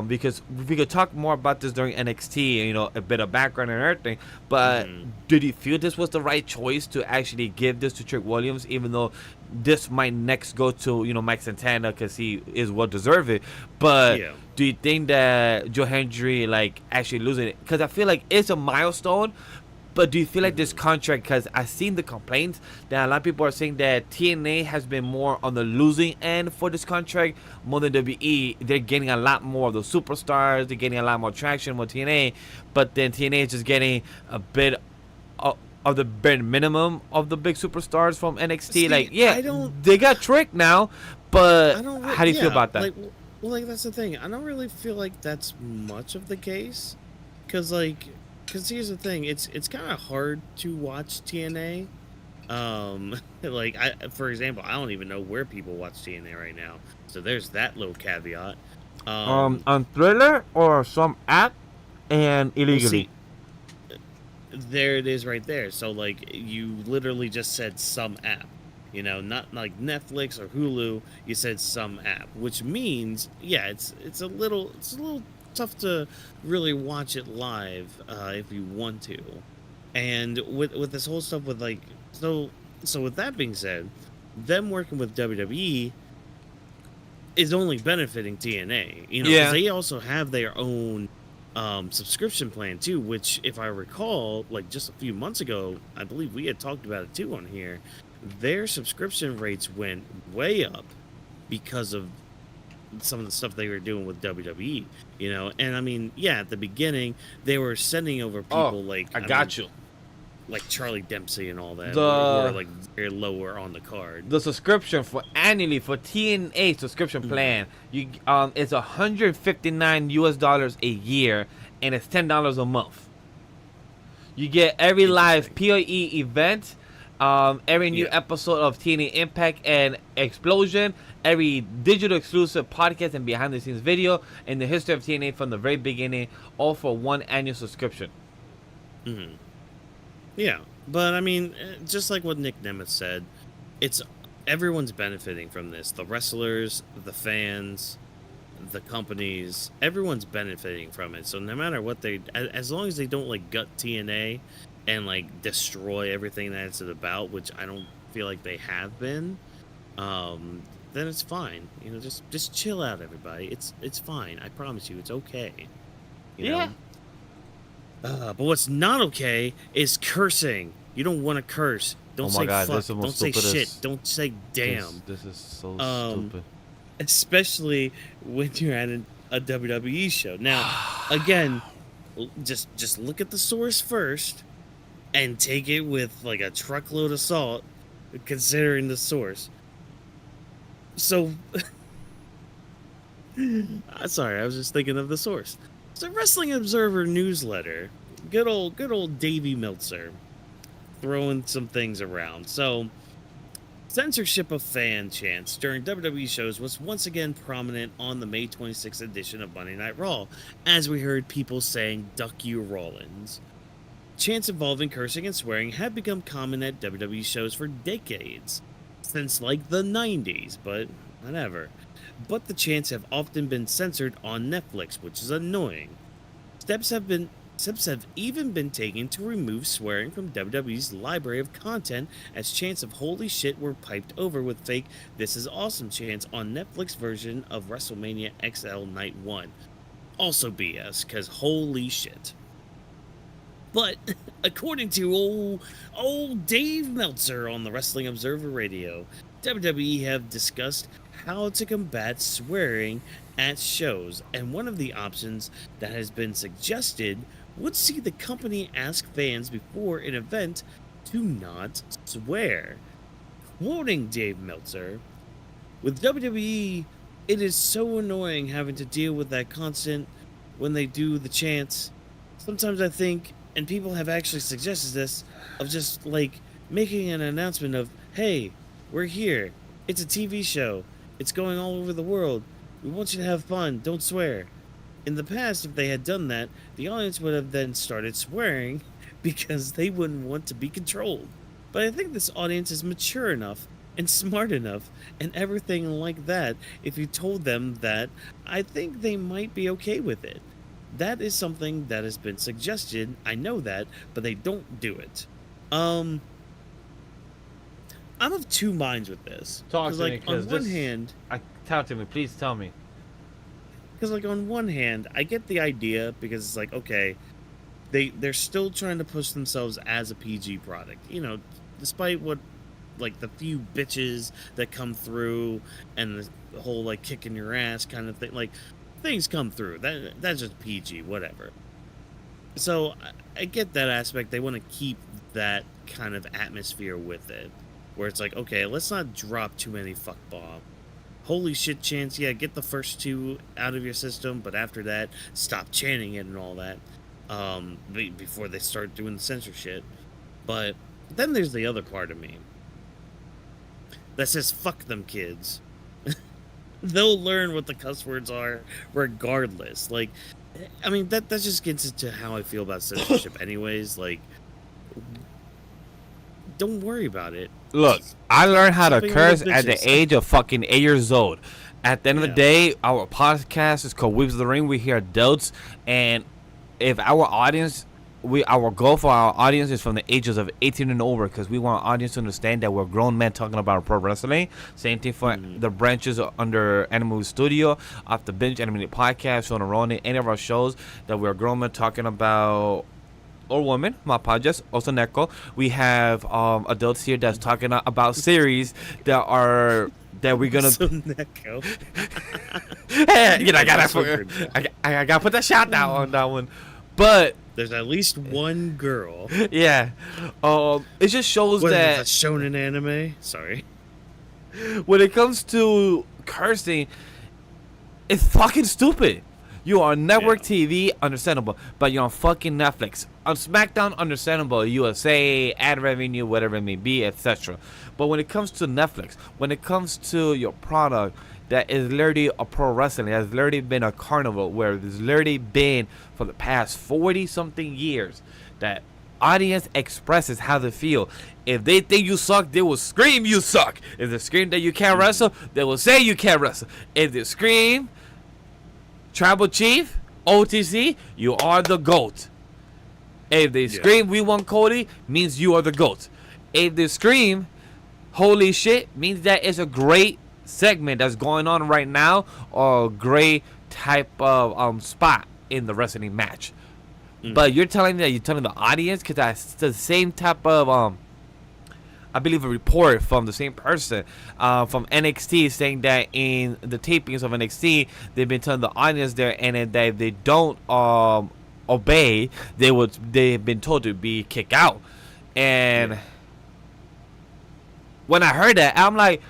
because we could talk more about this during NXT, you know, a bit of background and everything. But did you feel this was the right choice to actually give this to Trick Williams, even though this might next go to, you know, Mike Santana, because he is well deserved? But do you think that Joe Hendry like actually losing it? Because I feel like it's a milestone. But do you feel like this contract, because I've seen the complaints that a lot of people are saying that TNA has been more on the losing end for this contract more than WWE. They're getting a lot more of the superstars. They're getting a lot more traction with TNA. But then TNA is just getting a bit of the bare minimum of the big superstars from NXT. See, they got tricked now. But how do you feel about that? That's the thing. I don't really feel like that's much of the case. Because here's the thing, it's kind of hard to watch TNA. For example, I don't even know where people watch TNA right now. So there's that little caveat. On Thriller or some app, and illegally. There it is right there. So like, you literally just said some app. You know, not like Netflix or Hulu. You said some app, which means it's a little tough to really watch it live if you want to. And with this whole stuff with like, so with that being said, them working with WWE is only benefiting TNA, you know, because they also have their own subscription plan too, which, if I recall, like just a few months ago, I believe we had talked about it too on here. Their subscription rates went way up because of some of the stuff they were doing with WWE, you know. And I mean, at the beginning they were sending over people like like Charlie Dempsey and all that, who were like very lower on the card. The subscription for annually for TNA subscription plan, you it's $159 a year, and it's $10 a month. You get every live PoE event, every new episode of TNA Impact and Explosion, every digital exclusive podcast and behind the scenes video in the history of TNA from the very beginning, all for one annual subscription. Yeah, but I mean, just like what Nic Nemeth said, everyone's benefiting from this. The wrestlers, the fans, the companies, everyone's benefiting from it. So no matter what as long as they don't like gut TNA and like destroy everything that it's about, which I don't feel like they have been, then it's fine. You know, just chill out, everybody. It's fine. I promise you, it's okay. You know? But what's not okay is cursing. You don't want to curse. Don't say fuck. Don't say shit. Don't say damn. This is so stupid. Especially when you're at a WWE show. Now, again, just look at the source first and take it with like a truckload of salt. considering the source. So, sorry, I was just thinking of the source. So, Wrestling Observer newsletter, good old Davey Meltzer, throwing some things around. So, censorship of fan chants during WWE shows was once again prominent on the May 26th edition of Monday Night Raw, as we heard people saying, "Duck you, Rollins." Chants involving cursing and swearing have become common at WWE shows for decades, since like the 90s, but whatever. But the chants have often been censored on Netflix, which is annoying. Steps have even been taken to remove swearing from WWE's library of content, as chants of "holy shit" were piped over with fake "this is awesome" chants on Netflix version of WrestleMania XL Night 1. Also BS, cause holy shit. But according to old Dave Meltzer on the Wrestling Observer Radio, WWE have discussed how to combat swearing at shows, and one of the options that has been suggested would see the company ask fans before an event to not swear. Quoting Dave Meltzer, "With WWE, it is so annoying having to deal with that constant when they do the chants. Sometimes I think, and people have actually suggested this, of just like making an announcement of, hey, we're here. It's a TV show. It's going all over the world. We want you to have fun. Don't swear." In the past, if they had done that, the audience would have then started swearing because they wouldn't want to be controlled. But I think this audience is mature enough and smart enough and everything like that. If you told them that, I think they might be okay with it. That is something that has been suggested. I know that, but they don't do it. I'm of two minds with this. Talk to me, like, on because one hand, talk to me, please tell me. because like on one hand, I get the idea, because it's like, okay, they're still trying to push themselves as a PG product, you know, despite what, like, the few bitches that come through and the whole like kicking your ass kind of thing, like, things come through. That's just PG, whatever. So I get that aspect. They want to keep that kind of atmosphere with it, where it's like, okay, let's not drop too many fuck bombs. Holy shit chants, yeah, get the first two out of your system, but after that, stop chanting it and all that, before they start doing the censorship. But then there's the other part of me that says, fuck them kids. They'll learn what the cuss words are regardless. Like, I mean, that just gets into how I feel about censorship anyways. Like, don't worry about it. Look, I learned how to Something curse with the at the bitches. age of fucking 8 years old. At the end of the Yeah. day, our podcast is called Weebs of the Ring. We hear adults, and if our audience, our goal for our audience is from the ages of 18 and over, because we want our audience to understand that we're grown men talking about pro wrestling. Same thing for the branches under Animal Studio, off the Binge Animated Podcast, on around any of our shows that we're grown men talking about. Or women, my apologies, also Neko. We have adults here that's talking about series that we're gonna. So Neko. Hey, you know, I That's gotta, so I gotta put that shout out on that one. But There's at least one girl. yeah, it just shows What is that that, shonen anime? Sorry. when it comes to cursing, it's fucking stupid. You are on network TV, understandable, but you're on fucking Netflix. On SmackDown, understandable, USA, ad revenue, whatever it may be, etc. But when it comes to Netflix, when it comes to your product that is literally a pro wrestling, has literally been a carnival, where there's literally been for the past 40-something years, that audience expresses how they feel. If they think you suck, they will scream you suck. If they scream that you can't wrestle, they will say you can't wrestle. If they scream Tribal Chief, OTC, you are the GOAT. If they scream we want Cody, means you are the GOAT. If they scream holy shit, means that it's a great segment that's going on right now, or a great type of spot in the wrestling match. But you're telling me that you're telling the audience, because that's the same type of I believe a report from the same person from NXT saying that in the tapings of NXT, they've been telling the audience there, and that if they don't obey, they've been told to be kicked out. And when I heard that, I'm like,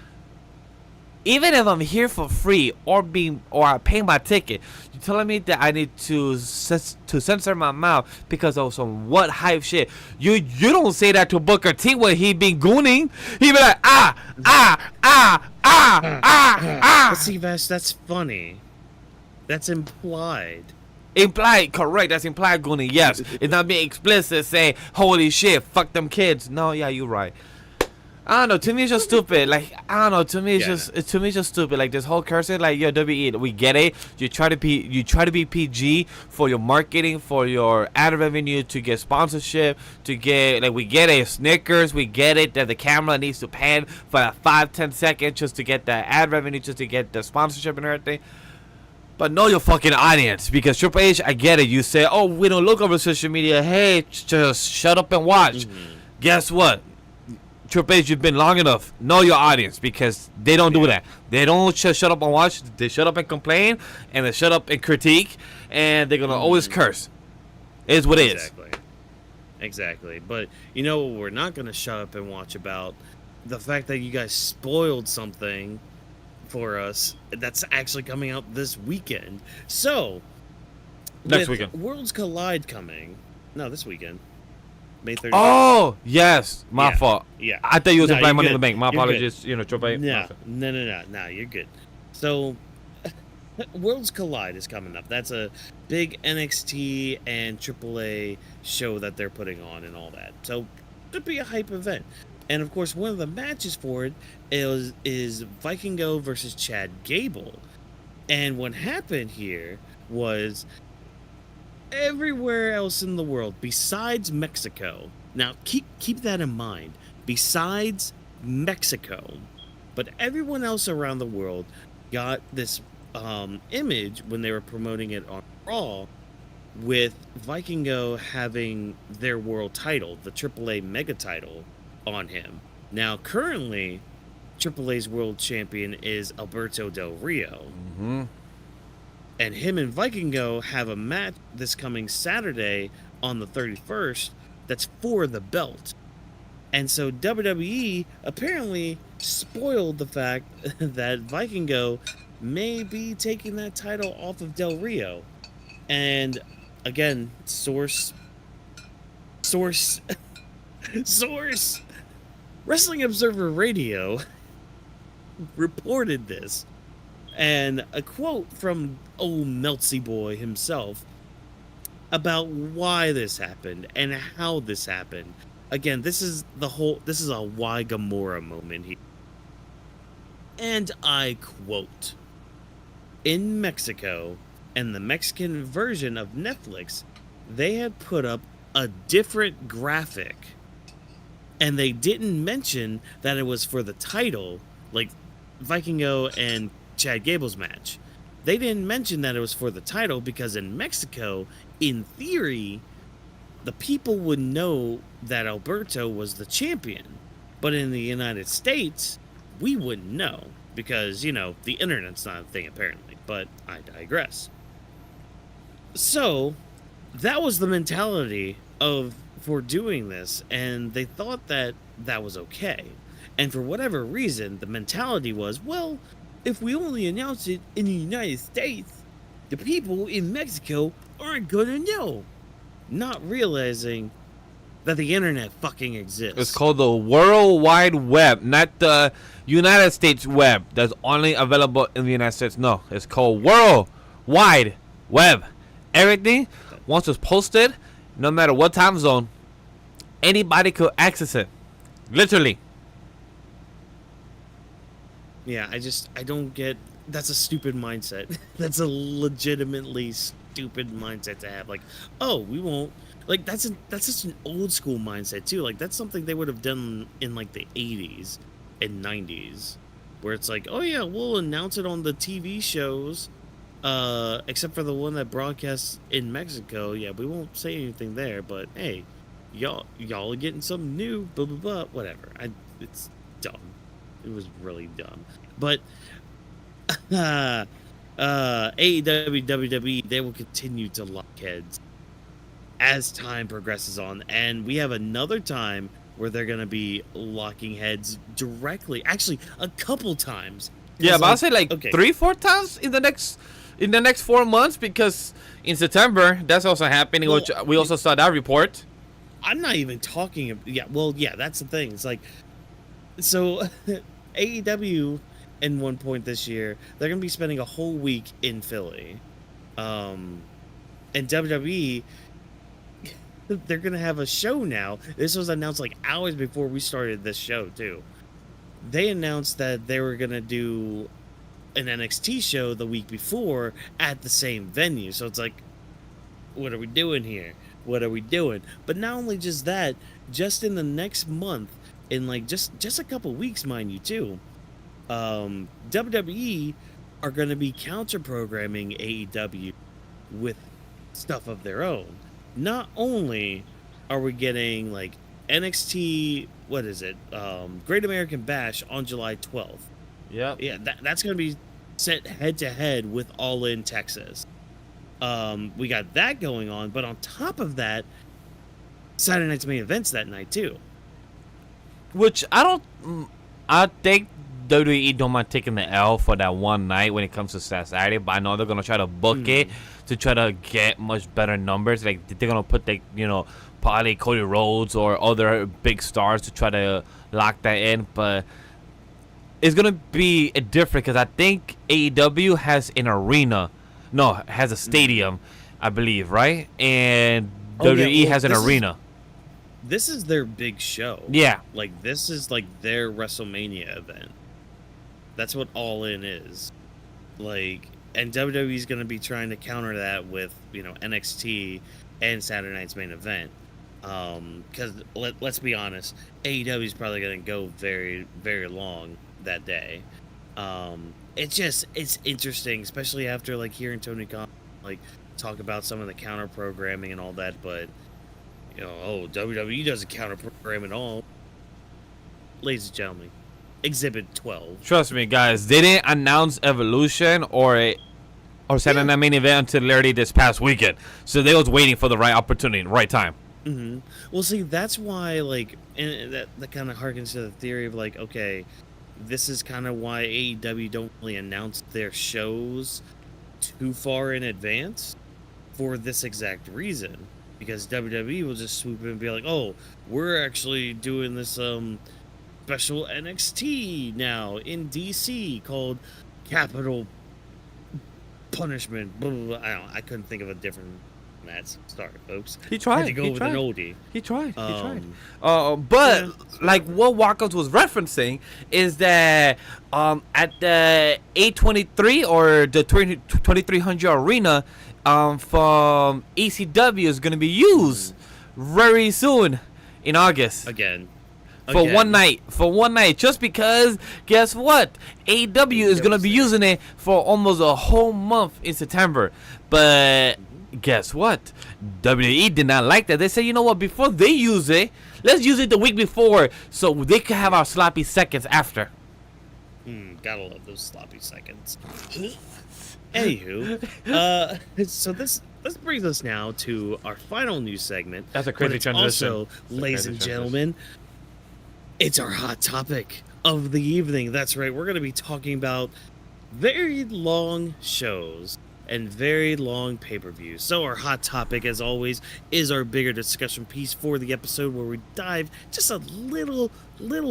even if I'm here for free or I pay my ticket, you're telling me that I need to censor my mouth because of some what hype shit. You don't say that to Booker T when he been gooning. He be like But see, Vash, that's funny. That's implied. Implied, correct. That's implied gooning. Yes, it's not being explicit. Say holy shit, fuck them kids. No, yeah, you're right. I don't know. To me, it's just stupid. Like, I don't know. To me, it's just stupid. Like this whole cursing. Like, yo, WWE, we get it. You try to be PG for your marketing, for your ad revenue, to get sponsorship, to get we get it. Snickers, we get it that the camera needs to pan for that 5-10 seconds just to get the ad revenue, just to get the sponsorship and everything. But know your fucking audience, because Triple H, I get it. You say, oh, we don't look over social media. Hey, just shut up and watch. Guess what? Triple H, you've been long enough. Know your audience, because they don't do that. They don't shut up and watch. They shut up and complain, and they shut up and critique, and they're gonna always curse. It is what it is. Exactly. But you know what we're not gonna shut up and watch about? The fact that you guys spoiled something for us that's actually coming out this weekend. So next weekend, Worlds Collide coming. No, this weekend. May 30th. Oh, yes. My fault. Yeah. I thought you was implying Money in good. the Bank. My You're apologies. You know, Triple H. No, you're good. So, Worlds Collide is coming up. That's a big NXT and AAA show that they're putting on and all that. So, it'll be a hype event. And, of course, one of the matches for it is Vikingo versus Chad Gable. And what happened here was everywhere else in the world besides Mexico. Now keep that in mind. Besides Mexico, but everyone else around the world got this image when they were promoting it on Raw with Vikingo having their world title, the AAA Mega title, on him. Now currently AAA's world champion is Alberto Del Rio. And him and Vikingo have a match this coming Saturday on the 31st that's for the belt. And so WWE apparently spoiled the fact that Vikingo may be taking that title off of Del Rio. And again, source Wrestling Observer Radio reported this. And a quote from old Meltsy Boy himself about why this happened and how this happened. Again, this is a why Gamora moment here. And I quote, in Mexico and the Mexican version of Netflix, they had put up a different graphic. And they didn't mention that it was for the title, like Vikingo and Chad Gable's match. They didn't mention that it was for the title because in Mexico, in theory, the people would know that Alberto was the champion. But in the United States, we wouldn't know because, you know, the internet's not a thing apparently. But I digress. So, that was the mentality for doing this, and they thought that that was okay. And for whatever reason, the mentality was, well, if we only announce it in the United States, the people in Mexico aren't gonna know. Not realizing that the internet fucking exists. It's called the World Wide Web, not the United States Web that's only available in the United States. No, it's called World Wide Web. Everything, once it's posted, no matter what time zone, anybody could access it. Literally. Yeah, I don't get. That's a stupid mindset. That's a legitimately stupid mindset to have. Like, oh, we won't. Like, that's such an old school mindset too. Like, that's something they would have done in like the 80s and 90s, where it's like, oh yeah, we'll announce it on the TV shows, except for the one that broadcasts in Mexico. Yeah, we won't say anything there. But hey, y'all are getting something new. Blah blah blah. Whatever. It's dumb. It was really dumb. But AEW WWE, they will continue to lock heads as time progresses on, and we have another time where they're gonna be locking heads directly. Actually, a couple times. Yeah, but I'll say like okay, 3-4 times in the next 4 months, because in September that's also happening. Well, which we also saw that report. I'm not even talking. Yeah, well, yeah, that's the thing. It's like, so AEW, in one point this year, they're gonna be spending a whole week in Philly, and WWE, they're gonna have a show now. This was announced like hours before we started this show too. They announced that they were gonna do an NXT show the week before at the same venue. So it's like, what are we doing here? What are we doing? But not only just that, just in the next month, in like just a couple weeks, mind you, too, WWE are going to be counter-programming AEW with stuff of their own. Not only are we getting like NXT, what is it? Great American Bash on July 12th. Yep. Yeah, that's going to be set head-to-head with All In Texas. We got that going on, but on top of that, Saturday Night's Main Events that night too. Which I think WWE don't mind taking the L for that one night when it comes to Saturday, but I know they're gonna try to book it to try to get much better numbers. Like they're gonna put probably Cody Rhodes or other big stars to try to lock that in, but it's gonna be different because I think AEW has an arena. No, has a stadium, I believe, right? And WWE has an arena. This is their big show. Yeah. Like, this is, like, their WrestleMania event. That's what All In is. Like, and WWE's going to be trying to counter that with, NXT and Saturday Night's Main Event. Because, let's be honest, AEW's probably going to go very, very long that day. It's interesting, especially after like hearing Tony Khan like talk about some of the counter programming and all that, but WWE doesn't counter program at all. Ladies and gentlemen, Exhibit 12. Trust me, guys, they didn't announce Evolution or Saturday Night Main Event until literally this past weekend, so they was waiting for the right opportunity, the right time. Mm-hmm. Well, see, that's why and that kind of harkens to the theory of like, okay, this is kind of why AEW don't really announce their shows too far in advance for this exact reason. Because WWE will just swoop in and be like, oh, we're actually doing this special NXT now in DC called Capital Punishment. Blah, blah, blah. I couldn't think of a different match. Sorry, folks. He tried. Had to go with an oldie. He tried. But like what Walkouts was referencing is that at the 823 or the 2300 arena from ECW is going to be used very soon in August. Again. For one night, just because, guess what? AEW is going to be using it for almost a whole month in September. But guess what? WWE did not like that. They said, you know what? Before they use it, let's use it the week before so they can have our sloppy seconds after. Gotta love those sloppy seconds. Anywho, so this brings us now to our final news segment. That's a crazy transition. Also, ladies and gentlemen, it's our hot topic of the evening. That's right. We're going to be talking about very long shows and very long pay-per-views. So our hot topic, as always, is our bigger discussion piece for the episode, where we dive just a little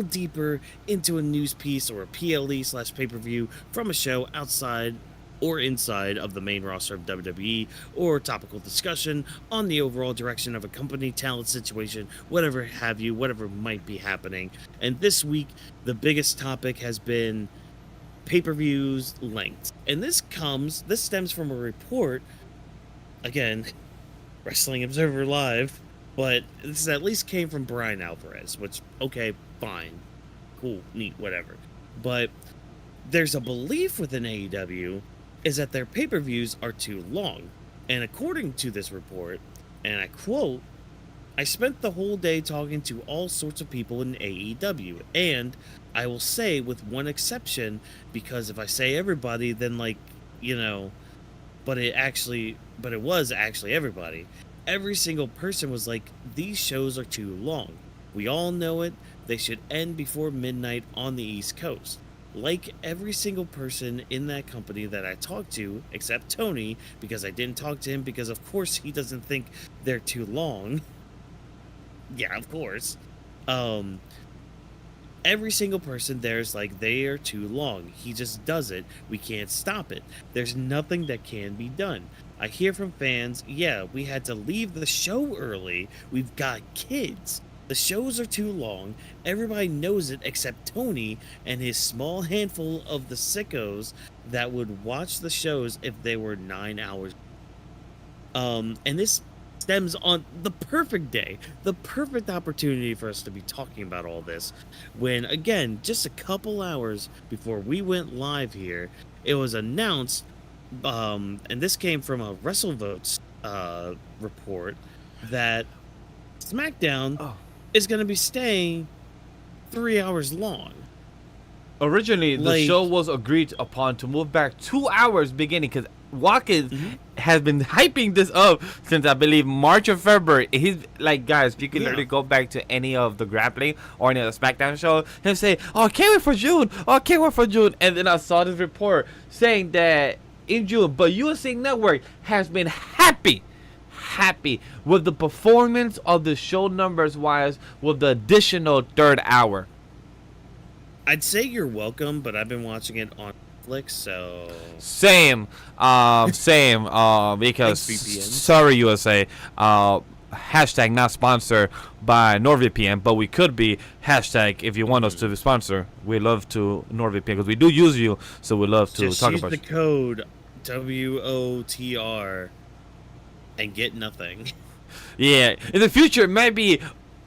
deeper into a news piece or a PLE/pay-per-view from a show outside or inside of the main roster of WWE, or topical discussion on the overall direction of a company, talent situation, whatever have you, whatever might be happening. And this week, the biggest topic has been pay-per-views length. And this stems from a report, again, Wrestling Observer Live, but this at least came from Brian Alvarez, which, okay, fine, cool, neat, whatever. But there's a belief within AEW is that their pay-per-views are too long. And according to this report, and I quote, I spent the whole day talking to all sorts of people in AEW, and I will say with one exception, because if I say everybody, then but it was actually everybody. Every single person was like, these shows are too long. We all know it. They should end before midnight on the East Coast. Like every single person in that company that I talked to, except Tony, because I didn't talk to him because, of course, he doesn't think they're too long. Yeah, of course. Every single person there's like, they are too long. He just does it. We can't stop it. There's nothing that can be done. I hear from fans, yeah, we had to leave the show early. We've got kids. The shows are too long. Everybody knows it except Tony and his small handful of the sickos that would watch the shows if they were 9 hours. And this stems on the perfect day, the perfect opportunity for us to be talking about all this, when, again, just a couple hours before we went live here, it was announced, and this came from a WrestleVotes report, that SmackDown is going to be staying 3 hours long. Originally, the show was agreed upon to move back 2 hours beginning, because Watkins has been hyping this up since, I believe, March or February. He's like, guys, you can literally go back to any of the Grappling or any of the SmackDown show and say, oh, I can't wait for June. Oh, I can't wait for June. And then I saw this report saying that in June, but USA Network has been happy with the performance of the show numbers wise with the additional third hour. I'd say you're welcome, but I've been watching it on Netflix, so same because VPN. Sorry USA, hashtag not sponsored by NordVPN, but we could be. Hashtag if you want us to be sponsor, we love to NordVPN because we do use you, so we love to just talk use about the code WOTR and get nothing. Yeah, in the future it might be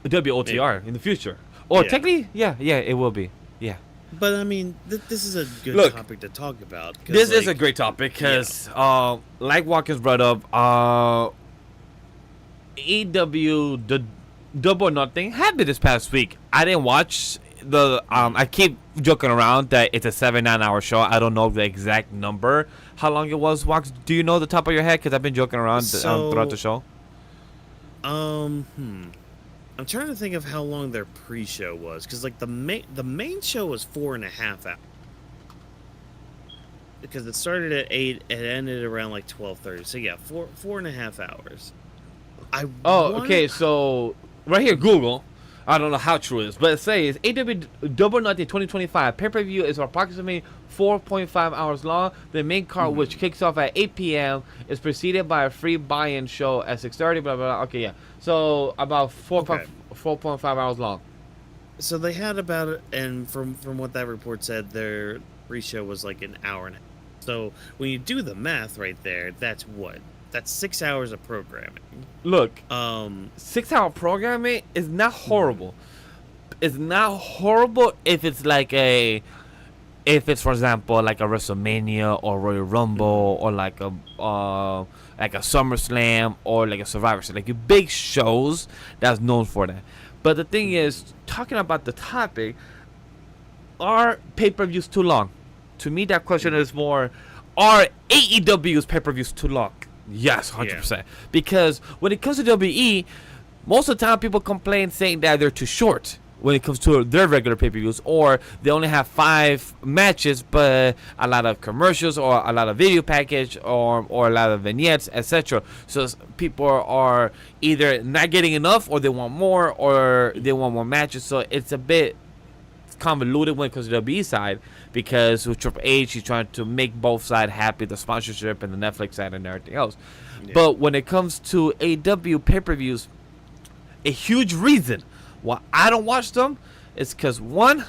WOTR in the future, or technically it will be. Yeah. But I mean, this is a good topic to talk about. This is a great topic because, like Watkins brought up, AEW, the Double or Nothing happened this past week. I didn't watch the. I keep joking around that it's a 7-9 hour show. I don't know the exact number, how long it was. Wax, do you know the top of your head? Because I've been joking around throughout the show. I'm trying to think of how long their pre-show was, because like the main show was 4.5 hours, because it started at 8, it ended around like 12:30. So yeah, 4.5 hours. Okay. So right here, Google. I don't know how true it is, but it says AEW Double or Nothing 2025 pay-per-view is approximately 4.5 hours long. The main card, which kicks off at 8 p.m., is preceded by a free buy-in show at 6:30. Blah blah blah. Okay, yeah. So about 4.5 hours long. So they had about, and from what that report said, their pre-show was like an hour and a half. So when you do the math right there, that's 6 hours of programming. Look, 6 hour programming is not horrible. It's not horrible if it's for example like a WrestleMania or Royal Rumble or like a SummerSlam or like a Survivor Series, like your big shows that's known for that. But the thing is, talking about the topic, are pay-per-views too long? To me, that question is more: are AEW's pay-per-views too long? Yes, 100%. Yeah. Because when it comes to WWE, most of the time people complain saying that they're too short when it comes to their regular pay-per-views, or they only have 5 matches, but a lot of commercials or a lot of video package or a lot of vignettes, etc. So people are either not getting enough, or they want more, or they want more matches. So it's a bit convoluted when it comes to the WWE side, because with Triple H, he's trying to make both sides happy, the sponsorship and the Netflix side and everything else. Yeah. But when it comes to AEW pay-per-views, a huge reason why I don't watch them is because, one,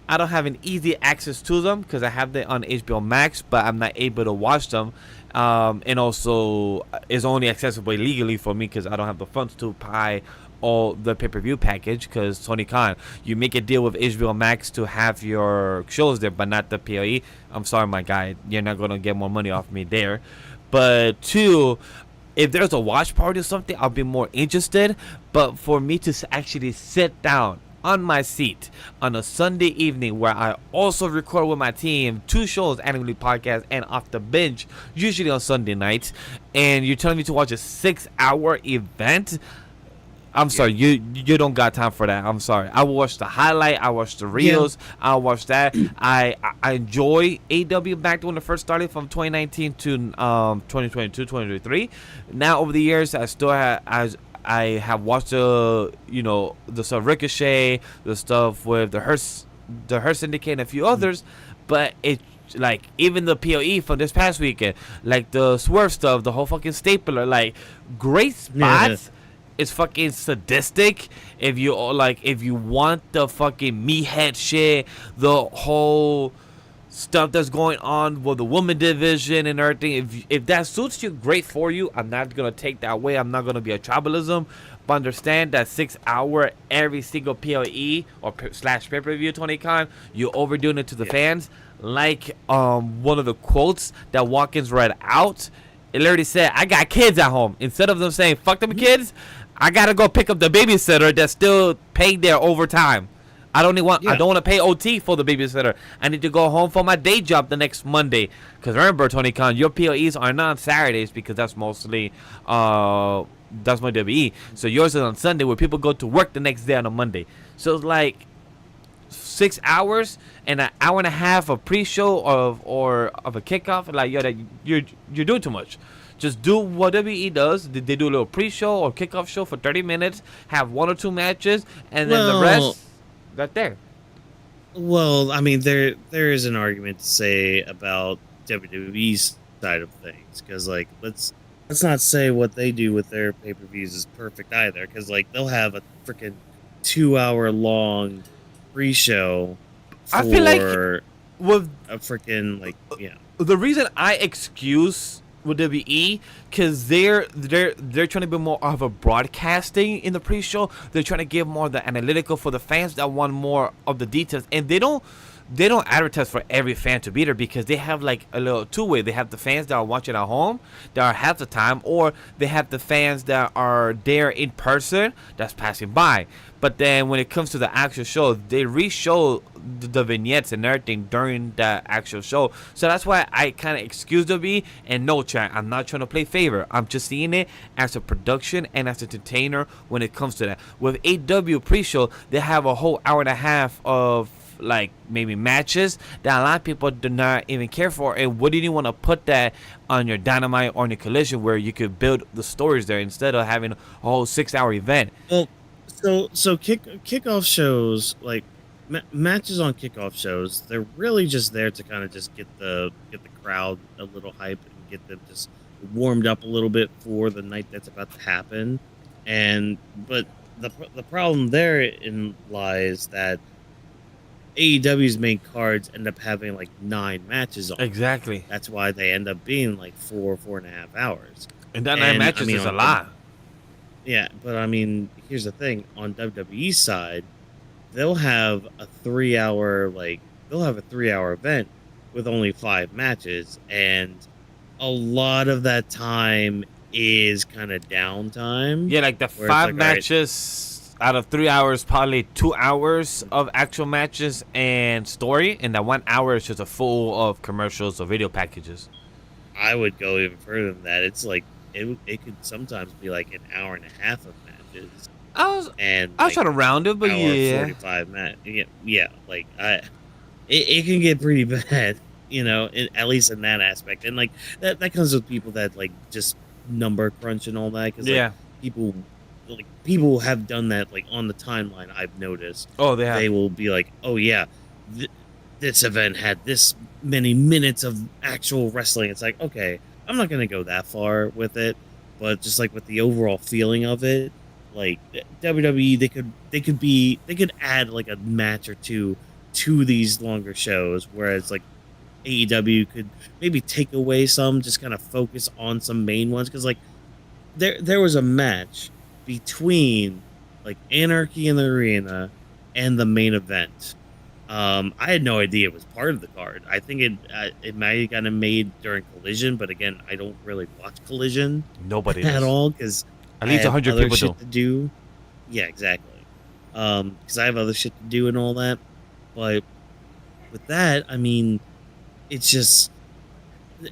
I don't have an easy access to them because I have them on HBO Max, but I'm not able to watch them. And also, it's only accessible illegally for me because I don't have the funds to buy all the pay-per-view package, because Tony Khan, you make a deal with HBO Max to have your shows there, but not the PLE. I'm sorry, my guy, you're not going to get more money off me there. But 2, if there's a watch party or something, I'll be more interested. But for me to actually sit down on my seat on a Sunday evening, where I also record with my team 2 shows, Annually Podcast and Off the Bench, usually on Sunday nights, and you're telling me to watch a 6-hour event, I'm sorry, you don't got time for that. I'm sorry. I watched the highlight. I watched the reels. I watched that. I enjoy AEW back when it first started from 2019 to 2022, 2023. Now over the years, I have watched the stuff Ricochet, the stuff with the Hurt Syndicate, and a few others, but it. Like, even the POE from this past weekend, like the Swerve stuff, the whole fucking stapler, like, great spots. It's fucking sadistic. If you want the fucking meathead shit, the whole stuff that's going on with the woman division and everything, if that suits you, great for you. I'm not gonna take that away. I'm not gonna be a tribalism, but understand that 6 hour every single POE or / pay-per-view, Tony Khan, you're overdoing it to the fans. Like one of the quotes that Watkins read out, it literally said, "I got kids at home." Instead of them saying "fuck them kids," I gotta go pick up the babysitter that's still paid their overtime. I don't want to pay OT for the babysitter. I need to go home for my day job the next Monday. Because remember, Tony Khan, your POEs are not on Saturdays because that's mostly that's my WWE. So yours is on Sunday where people go to work the next day on a Monday. So it's like 6 hours and an hour and a half of pre-show of a kickoff. Like, you're doing too much. Just do what WWE does. They do a little pre-show or kickoff show for 30 minutes, have 1 or 2 matches, and then the rest, right there. Well, I mean, there is an argument to say about WWE's side of things, because like let's not say what they do with their pay-per-views is perfect either, because like they'll have a freaking 2-hour long pre-show for I feel like with a freaking like the reason I excuse with WWE, because they're trying to be more of a broadcasting in the pre-show. They're trying to give more of the analytical for the fans that want more of the details, and they don't advertise for every fan to be there, because they have like a little two-way. They have the fans that are watching at home that are half the time, or they have the fans that are there in person that's passing by. But then when it comes to the actual show, they re-show the vignettes and everything during the actual show. So that's why I kind of excuse WWE. And no, chat, I'm not trying to play favor. I'm just seeing it as a production and as an entertainer when it comes to that. With AEW pre-show, they have a whole hour and a half of like maybe matches that a lot of people do not even care for. And wouldn't you want to put that on your Dynamite or on your Collision, where you could build the stories there instead of having a whole 6-hour event? Well, so kickoff shows, like matches on kickoff shows, they're really just there to kind of just get the crowd a little hype and get them just warmed up a little bit for the night that's about to happen. But the problem therein lies that AEW's main cards end up having like 9 matches on. Exactly. That's why they end up being like 4.5 hours. And that 9 matches is a lot. Yeah, but I mean, here's the thing. On WWE's side, they'll have a 3-hour event with only 5 matches, and a lot of that time is kind of downtime. Yeah, like the 5 matches out of 3 hours, probably 2 hours of actual matches and story, and that 1 hour is just a full of commercials or video packages. I would go even further than that. It's like it could sometimes be like an hour and a half of matches. I was trying to round it, but yeah, 45 minutes. Yeah, like it can get pretty bad, at least in that aspect. And like that comes with people that like just number crunch and all that. Cause, people have done that like on the timeline. I've noticed. Oh, they have. They will be like, oh yeah, this event had this many minutes of actual wrestling. It's like, okay, I'm not gonna go that far with it, but just like with the overall feeling of it, like WWE, they could add like a match or two to these longer shows, whereas like AEW could maybe take away some, just kind of focus on some main ones, because like there was a match between like Anarchy in the Arena and the main event. I had no idea it was part of the card. I think it might have gotten made during Collision, but again, I don't really watch Collision. Nobody at does. all, because at least 100 people shit to do. Yeah, exactly. Because I have other shit to do and all that. But with that, I mean, it's just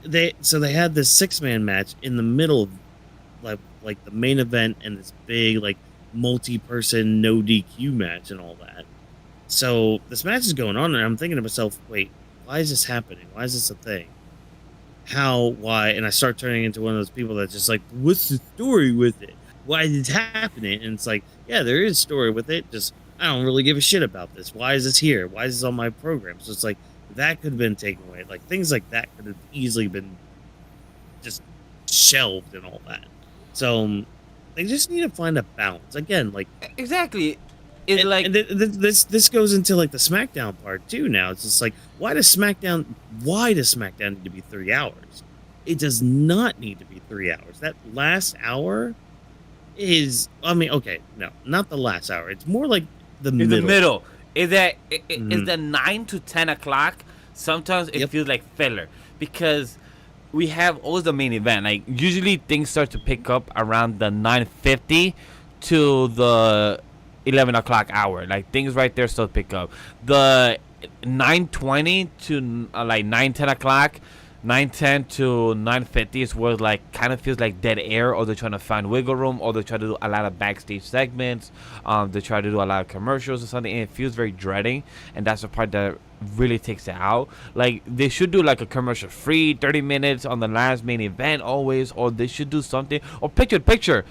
they had this 6-man match in the middle of like the main event and this big like multi-person no DQ match and all that. So this match is going on, and I'm thinking to myself, wait, why is this happening? Why is this a thing? How, why? And I start turning into one of those people that's just like, what's the story with it? Why is it happening? And it's like, yeah, there is a story with it. Just, I don't really give a shit about this. Why is this here? Why is this on my program? So it's like, that could have been taken away. Like, things like that could have easily been just shelved and all that. So they just need to find a balance. Again, like, Exactly. It's like this goes into like the SmackDown part too. Now it's just like, why does SmackDown need to be 3 hours? It does not need to be 3 hours. That last hour is, I mean, okay, no, not the last hour. It's more like the middle. the middle. Is that is the 9 to 10 o'clock? Sometimes it feels like filler because we have always the main event. Like usually things start to pick up around the 9:50 to the 11 o'clock hour. Like things right there still pick up. The 9:20 to like 9:10 o'clock, 9:10 to 9:50 is where like kind of feels like dead air, or they're trying to find wiggle room, or they try to do a lot of backstage segments. They try to do a lot of commercials or something, and it feels very dreading. And that's the part that really takes it out. Like they should do like a commercial free 30 minutes on the last main event always, or they should do something, or picture.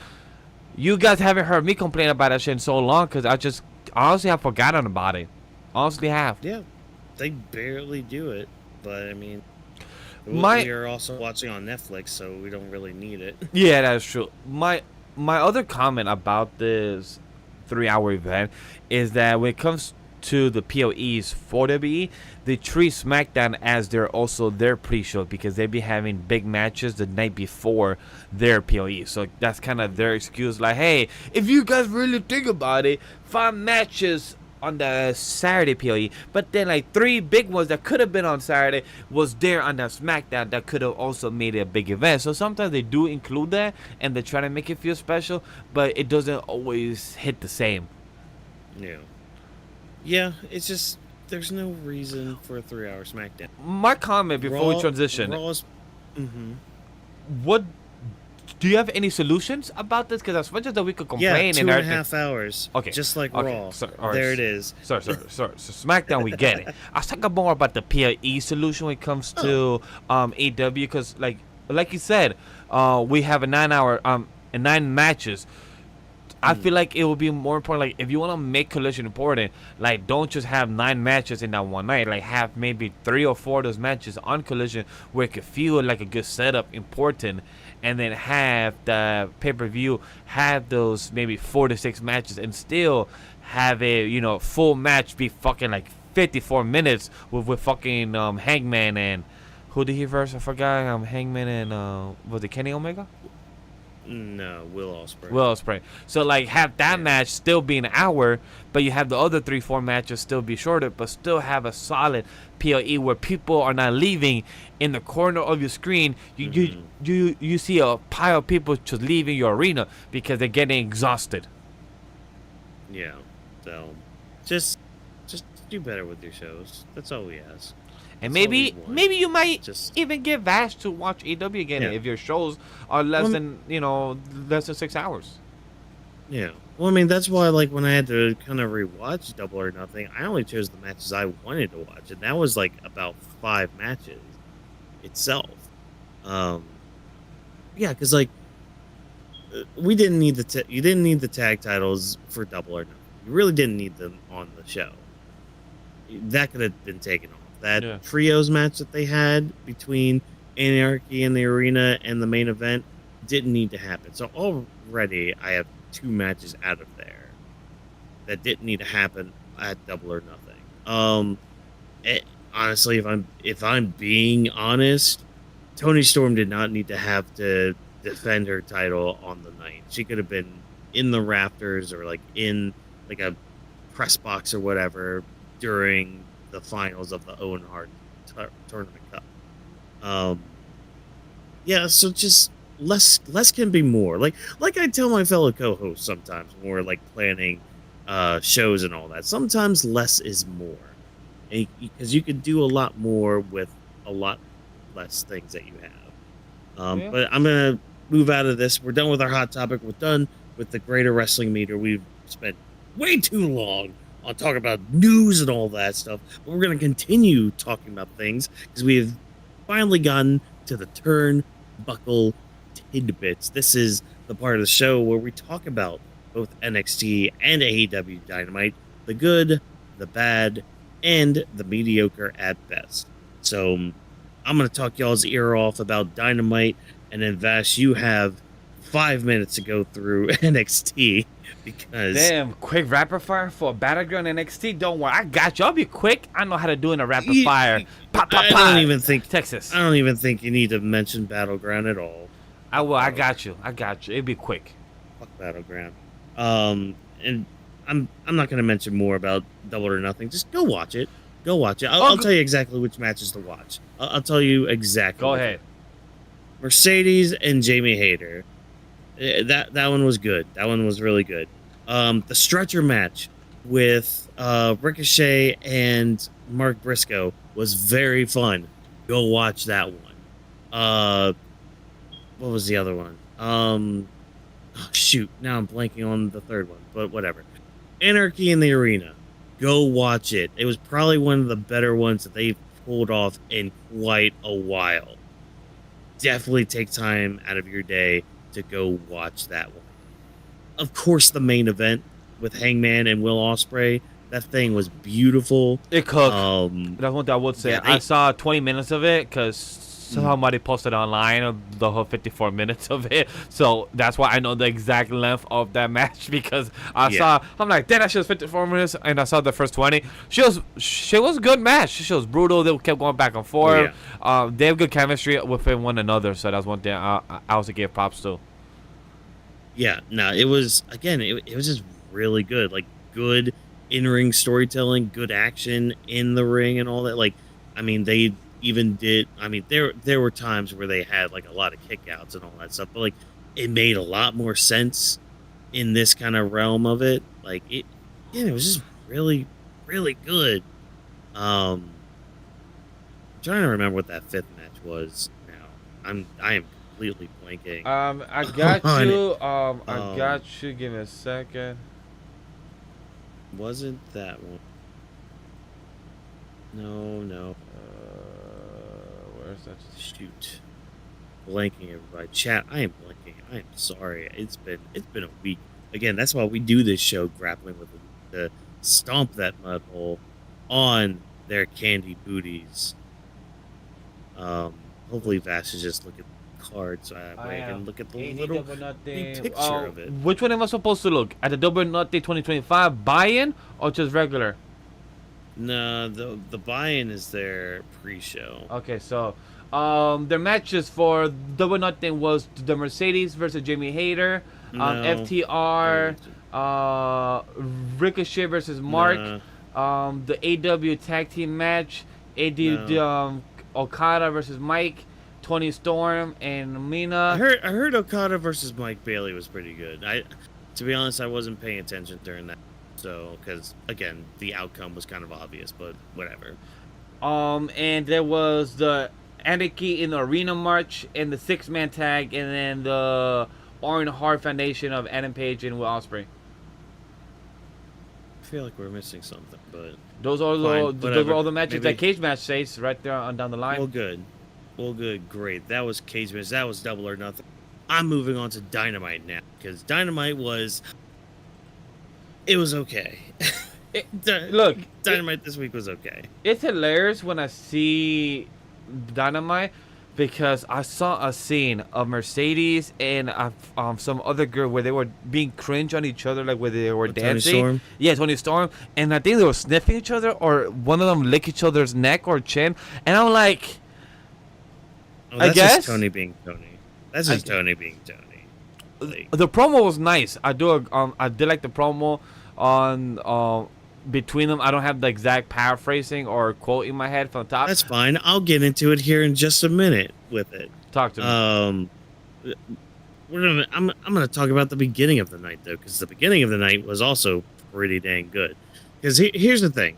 You guys haven't heard me complain about that shit in so long because I just honestly have forgotten about it. Honestly have. Yeah, they barely do it, but I mean, My- we are also watching on Netflix, so we don't really need it. Yeah, that's true. My other comment about this 3-hour event is that when it comes to the POEs for WWE, they treat SmackDown as their pre-show because they be having big matches the night before their POE. So that's kind of their excuse. Like, hey, if you guys really think about it, 5 matches on the Saturday POE, but then like 3 big ones that could have been on Saturday was there on the SmackDown that could have also made it a big event. So sometimes they do include that and they try to make it feel special, but it doesn't always hit the same. Yeah, it's just there's no reason for a 3-hour SmackDown. My comment before we transition: what do you have any solutions about this? Because as much as that we could complain, yeah, 2.5 hours. Okay, just like okay. Raw. So, all right. There it is. Sorry. So SmackDown, we get it. I was talking more about the PLE solution when it comes to AEW, because like you said, we have a 9-hour and 9 matches. I feel like it would be more important, like, if you want to make Collision important, like, don't just have 9 matches in that one night. Like, have maybe 3 or 4 of those matches on Collision where it could feel like a good setup, important, and then have the pay-per-view have those maybe 4 to 6 matches and still have a, full match be fucking, like, 54 minutes with fucking Hangman and... Who did he verse? I forgot. Hangman and... was it Kenny Omega? No, Will Ospreay. So like have that match still be an hour, but you have the other 3-4 matches still be shorter, but still have a solid PLE where people are not leaving in the corner of your screen. You see a pile of people just leaving your arena because they're getting exhausted. Yeah. So just do better with your shows. That's all we ask. And That's maybe you might just even get Vash to watch AEW again if your shows are less than 6 hours. Yeah. Well, I mean, that's why, like, when I had to kind of rewatch Double or Nothing, I only chose the matches I wanted to watch, and that was like about 5 matches itself. Yeah, because like we didn't need you didn't need the tag titles for Double or Nothing. You really didn't need them on the show. That could have been taken off. That trios match that they had between Anarchy in the arena and the main event didn't need to happen. So already I have 2 matches out of there that didn't need to happen at Double or Nothing. Honestly, if I'm being honest, Toni Storm did not need to have to defend her title on the night. She could have been in the rafters or like in like a press box or whatever during the finals of the Owen Hart Tournament Cup. Yeah, so just less can be more. Like I tell my fellow co-hosts sometimes when we're like planning shows and all that. Sometimes less is more, because you can do a lot more with a lot less things that you have. But I'm gonna move out of this. We're done with our hot topic. We're done with the Greater Wrestling Meter, we've spent way too long on talking about news and all that stuff. But we're going to continue talking about things because we have finally gotten to the turnbuckle tidbits. This is the part of the show where we talk about both NXT and AEW Dynamite, the good, the bad, and the mediocre at best. So I'm going to talk y'all's ear off about Dynamite, and then Vash, you have 5 minutes to go through NXT because Damn, quick rapid fire for Battleground NXT. Don't worry, I got you. I'll be quick. I know how to do in a rapid fire. Pop, pop, I pop. don't even think Texas. I don't even think you need to mention Battleground at all. I will. I got you. I got you. It'll be quick. Fuck Battleground. And I'm not gonna mention more about Double or Nothing. Just go watch it. Go watch it. I'll tell you exactly which matches to watch. I'll tell you exactly. Go ahead. Mercedes and Jamie Hayter. That one was good. That one was really good. The stretcher match with Ricochet and Mark Briscoe was very fun. Go watch that one. What was the other one? Oh, shoot, now I'm blanking on the third one, but whatever. Anarchy in the Arena. Go watch it. It was probably one of the better ones that they've pulled off in quite a while. Definitely take time out of your day to go watch that one. Of course, the main event with Hangman and Will Ospreay. That thing was beautiful. It cooked. That's one thing I would say. Yeah, I saw 20 minutes of it because somebody posted online of the whole 54 minutes of it. So that's why I know the exact length of that match because I'm like, damn, that shit was 54 minutes, and I saw the first 20. She was a good match. She was brutal. They kept going back and forth. They have good chemistry within one another. So that's one thing I also gave props to. Yeah, no, it was, again, it was just really good. Like, good in-ring storytelling, good action in the ring and all that. Like, I mean, they even did, I mean, there were times where they had, like, a lot of kickouts and all that stuff, but, like, it made a lot more sense in this kind of realm of it. Like, it was just really, really good. I'm trying to remember what that fifth match was now. I am completely blanking. I got you. I got you. Give me a second. Wasn't that one? No. Where's that? Shoot. Blanking, everybody. Chat, I am blanking. I am sorry. It's been a week. Again, that's why we do this show, Grappling with them, to stomp that mud hole on their candy booties. Hopefully Vash is just looking at the card so I can look at the little big picture of it. Which one am I supposed to look? At the Double or Nothing 2025 buy-in or just regular? No, the buy-in is their pre-show. Okay, so their matches for Double or Nothing was the Mercedes versus Jamie Hayter, FTR, Ricochet versus Mark, the AEW tag team match, Okada versus Mike, Tony Storm and Mina. I heard Okada versus Mike Bailey was pretty good. To be honest, I wasn't paying attention during that. So, because again, the outcome was kind of obvious, but whatever. And there was the Anarchy in the Arena March and the 6-man tag, and then the Owen Hart Foundation of Adam Page and Will Ospreay. I feel like we're missing something, but those are all the matches that Cage Match says right there on down the line. Well, good, great. That was Cage Match. That was Double or Nothing. I'm moving on to Dynamite now because Dynamite was. It was okay. Look, Dynamite this week was okay. It's hilarious when I see Dynamite because I saw a scene of Mercedes and some other girl where they were being cringe on each other, like where they were dancing. Tony Storm? Yeah, Tony Storm. And I think they were sniffing each other, or one of them lick each other's neck or chin. And I'm like, that's I guess just Tony being Tony. That's just Tony being Tony. Like, the promo was nice. I did like the promo on between them. I don't have the exact paraphrasing or quote in my head from the top. that's fine. I'll get into it here in just a minute with it. Talk to me. I'm gonna talk about the beginning of the night though, because the beginning of the night was also pretty dang good. Because here's the thing,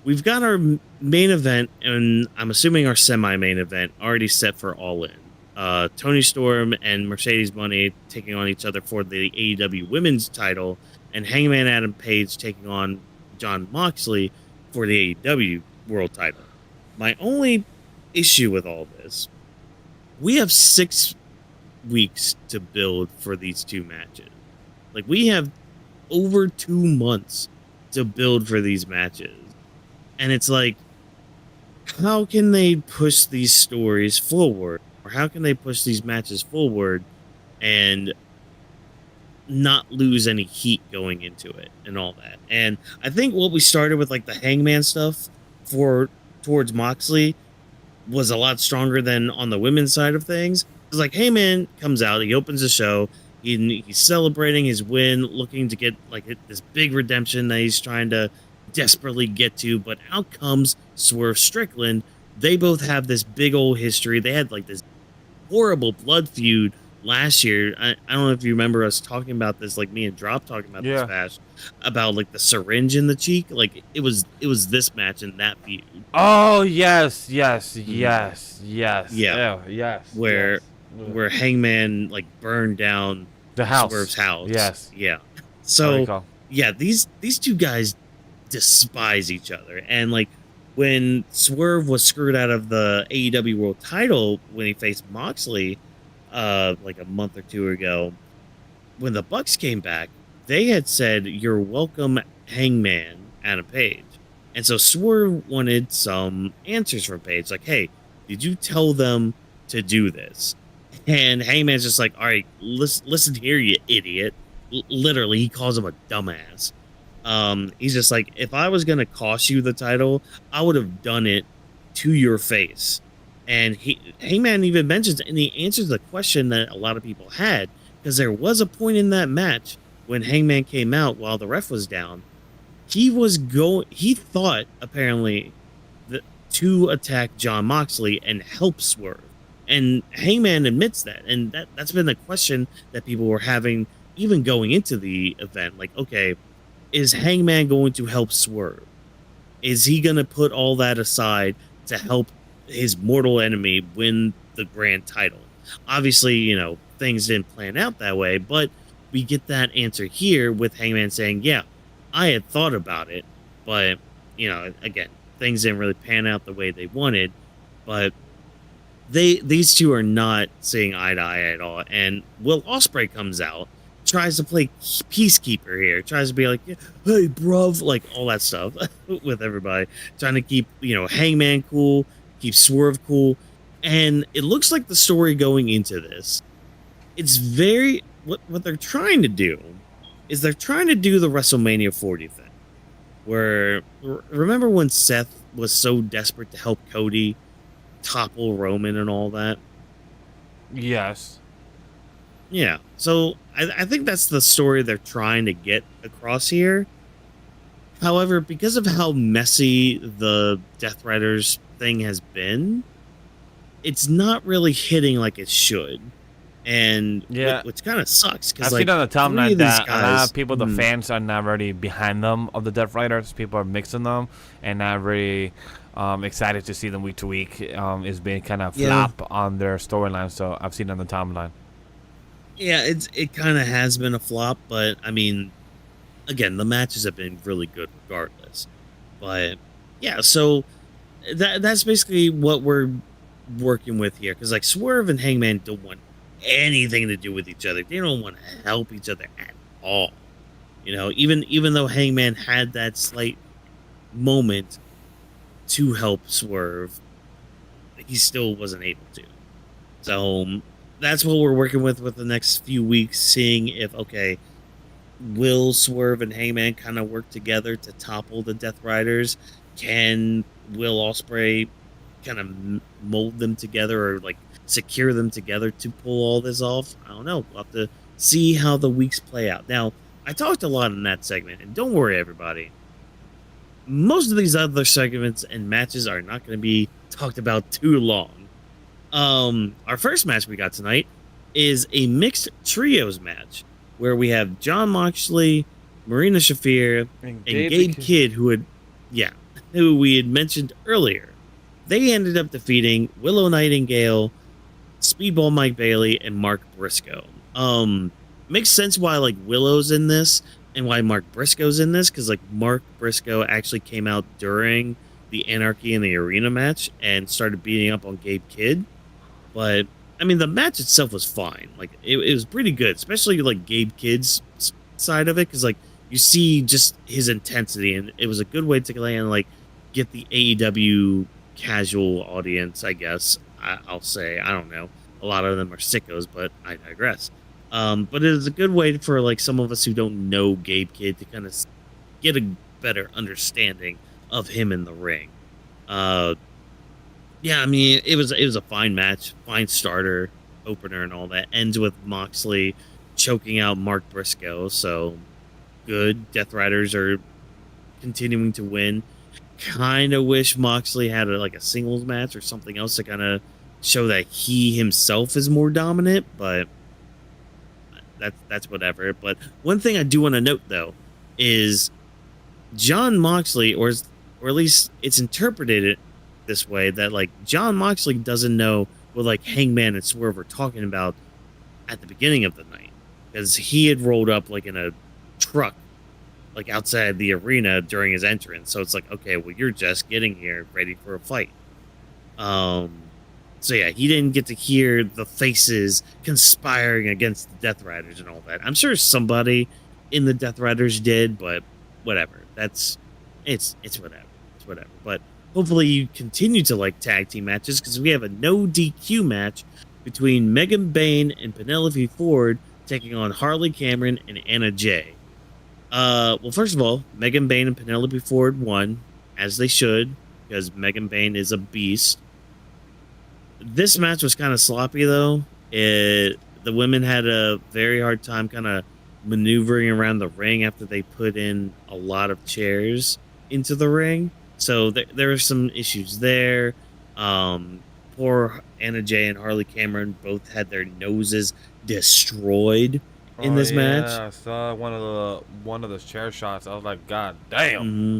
we've got our main event, and I'm assuming our semi-main event already set for All In. Tony Storm and Mercedes Moné taking on each other for the AEW Women's title, and Hangman Adam Page taking on Jon Moxley for the AEW World title. My only issue with all this, we have 6 weeks to build for these 2 matches. Like, we have over 2 months to build for these matches. And it's like, how can they push these stories forward? Or how can they push these matches forward and not lose any heat going into it and all that? And I think what we started with, like the Hangman stuff towards Moxley, was a lot stronger than on the women's side of things. It's like Hangman comes out, he opens the show, he's celebrating his win, looking to get like this big redemption that he's trying to desperately get to, but out comes Swerve Strickland. They both have this big old history. They had like this horrible blood feud last year. I don't know if you remember us talking about this, like me and Drop talking about this match, about like the syringe in the cheek. Like it was this match and that feud. Oh yes. Yeah. Oh, yes. Where Hangman like burned down the house. Swerve's house. Yes. Yeah. So yeah, these 2 guys despise each other, and like when Swerve was screwed out of the AEW World title when he faced Moxley like a month or 2 ago, when the Bucks came back, they had said, "You're welcome, Hangman Adam Page." And so Swerve wanted some answers from Page, like, "Hey, did you tell them to do this?" And Hangman's just like, "All right, listen here, you idiot." Literally, he calls him a dumbass. He's just like, "If I was gonna cost you the title, I would have done it to your face." And Hangman even mentions, and he answers the question that a lot of people had, because there was a point in that match when Hangman came out while the ref was down. He thought apparently to attack Jon Moxley and help Swerve. And Hangman admits that. And that's been the question that people were having even going into the event. Like, okay, is Hangman going to help Swerve? Is he going to put all that aside to help his mortal enemy win the grand title? Obviously, you know, things didn't plan out that way, but we get that answer here with Hangman saying, "Yeah, I had thought about it, but, you know, again, things didn't really pan out the way they wanted." But these 2 are not seeing eye to eye at all. And Will Ospreay comes out, tries to play peacekeeper here, tries to be like, "Hey, bruv," like all that stuff with everybody, trying to keep, you know, Hangman cool, keep Swerve cool. And it looks like the story going into this, it's very, what they're trying to do is they're trying to do the WrestleMania 40 thing, where, remember when Seth was so desperate to help Cody topple Roman and all that? Yes. Yeah, so I think that's the story they're trying to get across here. However, because of how messy the Death Riders thing has been, it's not really hitting like it should. And which kind of sucks. I've seen on the timeline that a lot of people, the fans, are not really behind them of the Death Riders. People are mixing them and not really excited to see them week to week. It's been kind of flop on their storyline. So I've seen it on the timeline. Yeah, it kind of has been a flop, but I mean, again, the matches have been really good regardless. But yeah, so that's basically what we're working with here, because like Swerve and Hangman don't want anything to do with each other. They don't want to help each other at all. You know, even though Hangman had that slight moment to help Swerve, he still wasn't able to. So that's what we're working with the next few weeks, seeing if, okay, will Swerve and Hangman kind of work together to topple the Death Riders? Can Will Ospreay kind of mold them together, or like secure them together to pull all this off? I don't know. We'll have to see how the weeks play out. Now, I talked a lot in that segment, and don't worry, everybody. Most of these other segments and matches are not going to be talked about too long. Our first match we got tonight is a mixed trios match where we have Jon Moxley, Marina Shafir, and Gabe Kidd, who we had mentioned earlier. They ended up defeating Willow Nightingale, Speedball Mike Bailey and Mark Briscoe. Makes sense why like Willow's in this and why Mark Briscoe's in this, because like Mark Briscoe actually came out during the Anarchy in the Arena match and started beating up on Gabe Kidd. But I mean, the match itself was fine. Like it was pretty good, especially like Gabe Kidd's side of it, because like you see just his intensity, and it was a good way to kind of like get the AEW casual audience, I guess. I'll say, I don't know. A lot of them are sickos, but I digress. But it is a good way for like some of us who don't know Gabe Kidd to kind of get a better understanding of him in the ring. Yeah, I mean, it was a fine match, fine starter, opener, and all that. Ends with Moxley choking out Mark Briscoe, so good. Death Riders are continuing to win. Kind of wish Moxley had like a singles match or something else to kind of show that he himself is more dominant, but that's whatever. But one thing I do want to note though is John Moxley, or at least it's interpreted this way, that like John Moxley doesn't know what like Hangman and Swerve were talking about at the beginning of the night, because he had rolled up like in a truck like outside the arena during his entrance. So it's like, okay, well, you're just getting here ready for a fight. So yeah, he didn't get to hear the faces conspiring against the Death Riders and all that. I'm sure somebody in the Death Riders did, but whatever. It's whatever. It's whatever. But hopefully you continue to like tag team matches, because we have a no DQ match between Megan Bayne and Penelope Ford taking on Harley Cameron and Anna Jay. Well, first of all, Megan Bayne and Penelope Ford won, as they should, because Megan Bayne is a beast. This match was kind of sloppy, though. The women had a very hard time kind of maneuvering around the ring after they put in a lot of chairs into the ring. So there were some issues there. Poor Anna Jay and Harley Cameron both had their noses destroyed in this match. I saw one of those chair shots. I was like, God damn. Mm-hmm.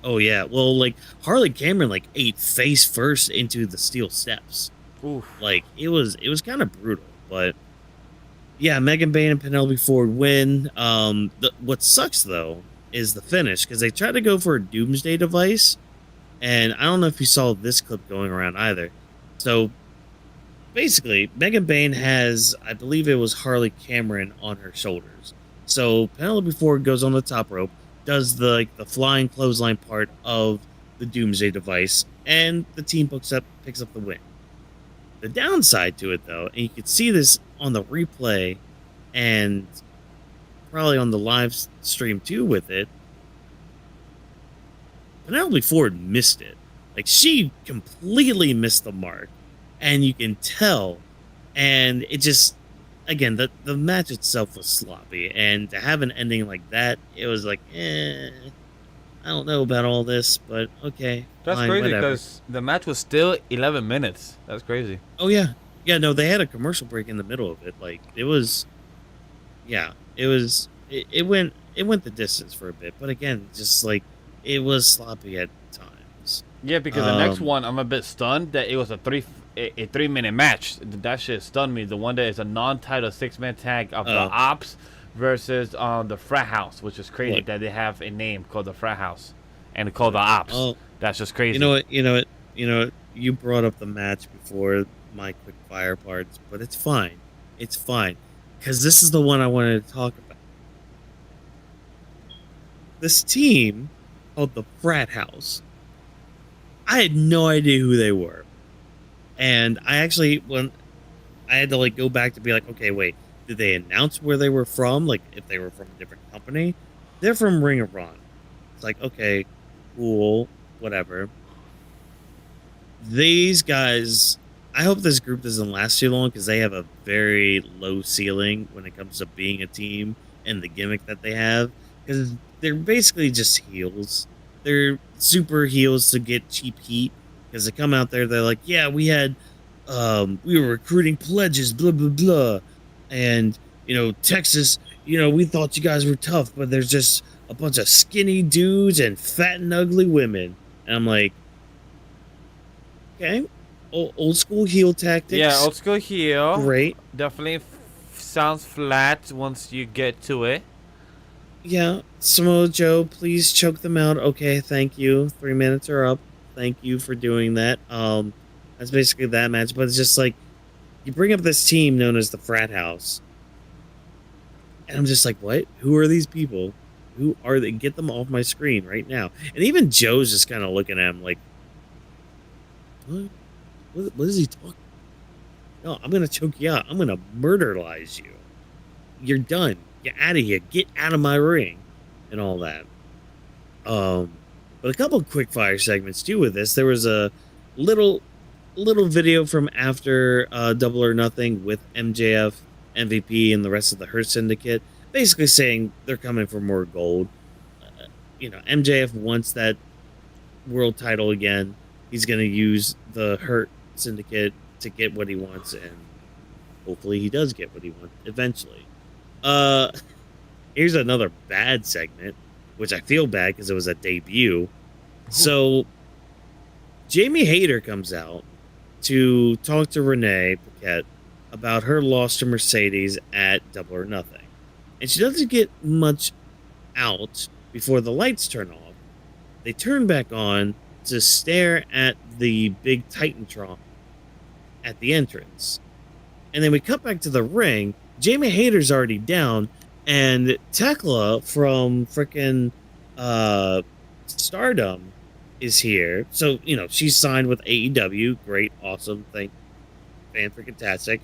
Oh yeah, well, like Harley Cameron like ate face first into the steel steps. Oof. Like it was kind of brutal, but yeah, Megan Bayne and Penelope Ford win. What sucks though is the finish, because they tried to go for a Doomsday device, and I don't know if you saw this clip going around either. So basically, Megan Bayne has, I believe it was Harley Cameron on her shoulders. So Penelope Ford goes on the top rope, does the flying clothesline part of the Doomsday device, and the team picks up the win. The downside to it, though, and you can see this on the replay and probably on the live stream too with it, Penelope Ford missed it. Like, she completely missed the mark, and you can tell. And it just, again, the match itself was sloppy, and to have an ending like that, it was like, I don't know about all this, but okay. That's fine, crazy, whatever. because the match was still 11 minutes. That's crazy. Oh yeah, no, they had a commercial break in the middle of it. Like it was, yeah, it went the distance for a bit, but again, just like it was sloppy at times. Yeah, because the next one, I'm a bit stunned that it was a 3-minute match. That shit stunned me. The one that is a non-title 6-man tag of the Ops versus the Frat House, which is crazy that they have a name called the Frat House and called the Ops. Oh, that's just crazy. You know what? You brought up the match before my quick fire parts, but it's fine. It's fine, because this is the one I wanted to talk about. This team called the Frat House. I had no idea who they were, and I actually, when I had to like go back to be like, okay, wait, did they announce where they were from? Like, if they were from a different company? They're from Ring of Honor. It's like, okay, cool, whatever. These guys, I hope this group doesn't last too long, because they have a very low ceiling when it comes to being a team and the gimmick that they have, because they're basically just heels. They're super heels to get cheap heat, because they come out there, they're like, yeah, we were recruiting pledges, blah blah blah, and Texas, we thought you guys were tough, but there's just a bunch of skinny dudes and fat and ugly women. And I'm like, okay, old school heel tactics. Yeah, old school heel. Great. Definitely sounds flat once you get to it. Yeah, Samoa Joe, please choke them out. Okay, thank you. 3 minutes are up. Thank you for doing that. That's basically that match. But it's just like you bring up this team known as the Frat House, and I'm just like, what? Who are these people? Who are they? Get them off my screen right now. And even Joe's just kind of looking at him like, what? What is he talking? No, I'm gonna choke you out. I'm gonna murderize you. You're done. Get out of here. Get out of my ring, and all that. But a couple of quick fire segments too with this. There was a little video from after Double or Nothing with MJF, MVP, and the rest of the Hurt Syndicate, basically saying they're coming for more gold. MJF wants that world title again. He's gonna use the Hurt Syndicate to get what he wants, and hopefully he does get what he wants eventually. Here's another bad segment, which I feel bad because it was a debut. So Jamie Hayter comes out to talk to Renee Paquette about her loss to Mercedes at Double or Nothing. And she doesn't get much out before the lights turn off. They turn back on to stare at the big Titantron at the entrance. And then we cut back to the ring. Jamie Hayter's already down, and Tekla from frickin' Stardom is here. So, she's signed with AEW. Great, awesome, fan-freaking-tastic.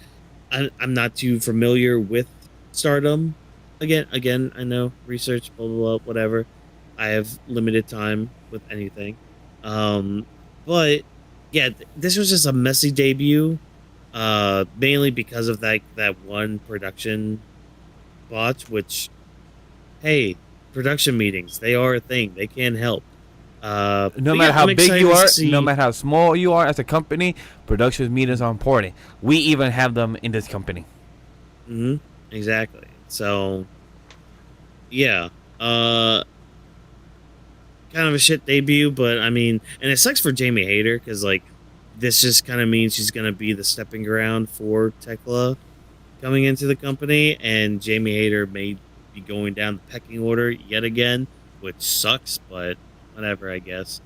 I'm not too familiar with Stardom. Again, I know, research, blah, blah, blah, whatever. I have limited time with anything. But, yeah, this was just a messy debut. Mainly because of that one production botch, which, hey, production meetings, they are a thing. They can help. No matter how big you are, no matter how small you are as a company, production meetings are important. We even have them in this company. Exactly. So, yeah. Kind of a shit debut, but I mean, and it sucks for Jamie Hayter because, like, this just kind of means she's going to be the stepping ground for Tekla coming into the company, and Jamie Hayter may be going down the pecking order yet again, which sucks, but whatever, I guess.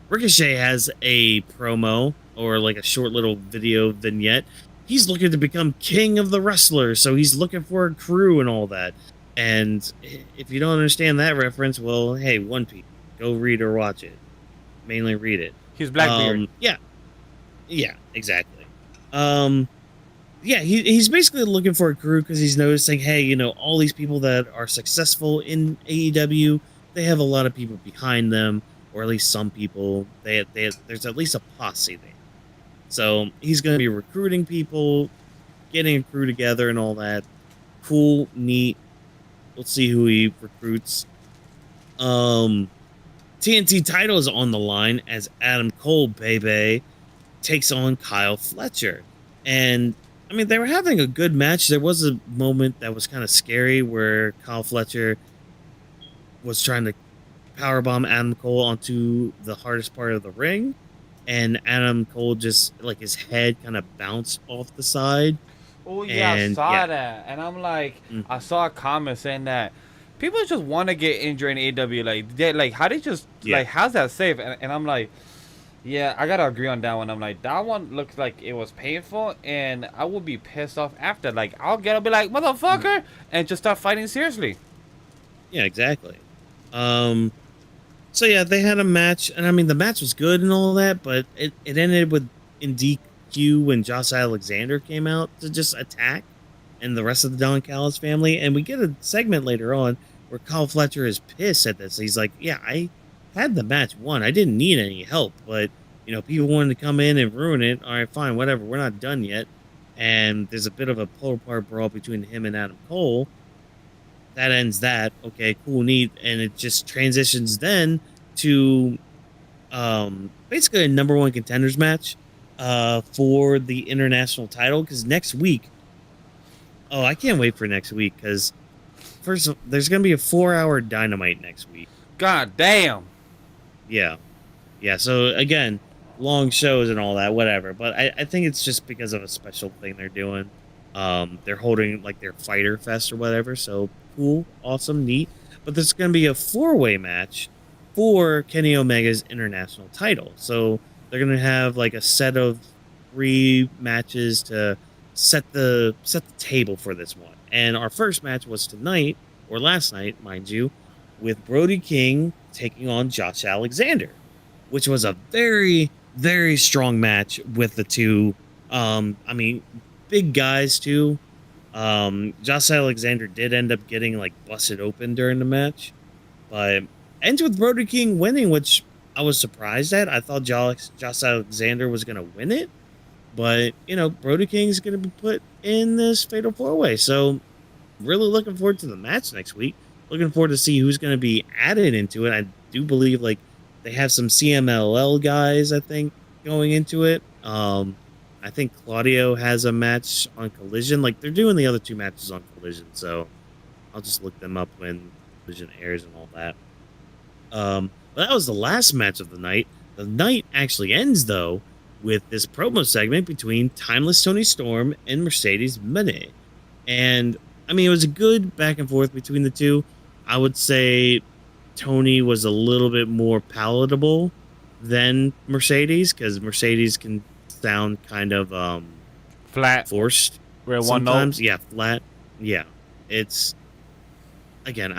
Ricochet has a promo, or like a short little video vignette. He's looking to become king of the wrestlers, so he's looking for a crew and all that. And if you don't understand that reference, well, hey, One Piece, go read or watch it. Mainly read it. He's Blackbeard. Yeah, exactly. He's basically looking for a crew because he's noticing, hey, all these people that are successful in AEW, they have a lot of people behind them, or at least some people. There's at least a posse there. So he's going to be recruiting people, getting a crew together and all that. Cool, neat. Let's see who he recruits. TNT title is on the line as Adam Cole, baby, takes on Kyle Fletcher. And, I mean, they were having a good match. There was a moment that was kind of scary where Kyle Fletcher was trying to powerbomb Adam Cole onto the hardest part of the ring. And Adam Cole just, like, his head kind of bounced off the side. Oh, yeah, I saw that. And I'm like, I saw a comment saying that people just want to get injured in AEW. How they just, how's that safe? And I'm like, yeah, I got to agree on that one. I'm like, that one looks like it was painful, and I will be pissed off after. Like, I'll be like, motherfucker, and just start fighting seriously. Yeah, exactly. So, yeah, they had a match, and I mean, the match was good and all that, but it ended with in DQ when Josh Alexander came out to just attack and the rest of the Don Callis family. And we get a segment later on where Kyle Fletcher is pissed at this. He's like, yeah, I had the match won. I didn't need any help, but, people wanted to come in and ruin it. All right, fine, whatever. We're not done yet. And there's a bit of a pull apart brawl between him and Adam Cole. That ends that. Okay, cool, neat. And it just transitions then to basically a number one contenders match for the international title. Because next week, I can't wait for next week. Because first, there's going to be a 4-hour Dynamite next week. God damn. Yeah. So again, long shows and all that, whatever. But I think it's just because of a special thing they're doing. They're holding like their Fighter Fest or whatever. So cool, awesome, neat. But there's going to be a 4-way match for Kenny Omega's international title. So they're going to have like a set of 3 matches to set the table for this one. And our first match was tonight, or last night, mind you, with Brody King taking on Josh Alexander, which was a very, very strong match with the two. I mean, big guys too. Josh Alexander did end up getting like busted open during the match, but ends with Brody King winning, which I was surprised at. I thought Josh Alexander was gonna win it, but Brody King's gonna be put in this fatal 4-way. So really looking forward to the match next week. Looking forward to see who's gonna be added into it. I do believe like they have some CMLL guys, I think, going into it. I think Claudio has a match on Collision. Like, they're doing the other 2 matches on Collision, so I'll just look them up when Collision airs and all that. But that was the last match of the night. The night actually ends, though, with this promo segment between Timeless Tony Storm and Mercedes Moné. And, I mean, it was a good back and forth between the two. I would say Tony was a little bit more palatable than Mercedes, because Mercedes can sound kind of Flat. forced We're one note. sometimes. Yeah, flat. Yeah, it's again.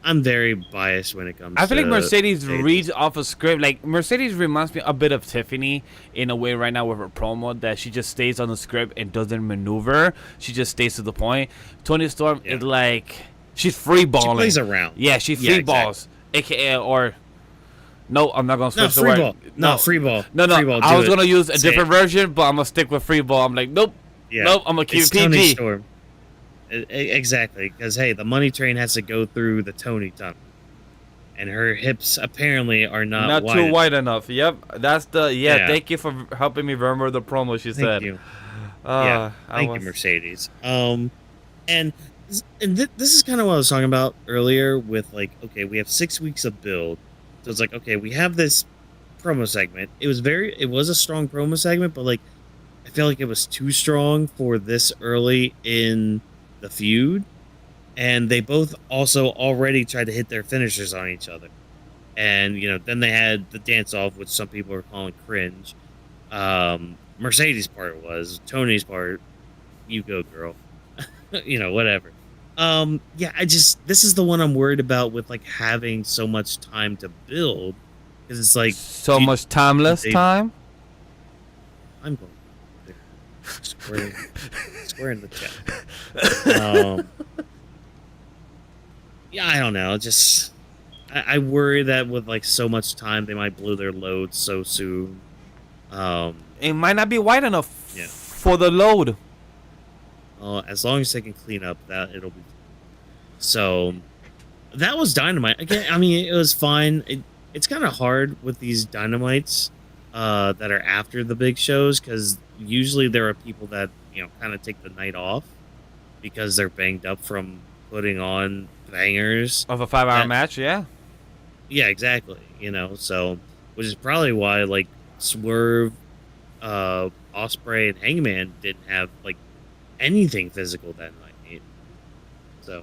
I'm very biased when it comes. I feel to like Mercedes reads off a script. Like, Mercedes reminds me a bit of Tiffany in a way right now with her promo, that she just stays on the script and doesn't maneuver. She just stays to the point. Toni Storm is like, she's free balling. She plays around. Yeah, she free balls, aka or. No, I'm not gonna switch the word. No, free ball. No, free ball, I was gonna use a Say different version, but I'm gonna stick with free ball. I'm like, nope, nope. I'm gonna keep it Toni PG. Storm. Exactly, because hey, the money train has to go through the Tony tunnel, and her hips apparently are not wide too enough. wide enough. Yep, that's the Yeah. Thank you for helping me remember the promo she said. Thank you. Thank you, Mercedes. And this is kind of what I was talking about earlier with like, okay, we have 6 weeks of build, so it's like, okay, we have this promo segment. It was a strong promo segment, but like, I feel like it was too strong for this early in the feud, and they both also already tried to hit their finishers on each other, and then they had the dance off, which some people are calling cringe. Mercedes' part was Tony's part. You go, girl. Whatever. This is the one I'm worried about with like having so much time to build, because it's like so much timeless time. I'm going square in the chat. I don't know. Just I worry that with like so much time, they might blow their load so soon. It might not be wide enough for the load. As long as they can clean up, that it'll be. So that was Dynamite. Again, I mean, it was fine. It's kind of hard with these Dynamites that are after the big shows, because usually there are people that kind of take the night off because they're banged up from putting on bangers Of a 5-hour match, yeah. Yeah, exactly. So which is probably why like Swerve, Ospreay, and Hangman didn't have like anything physical that night. So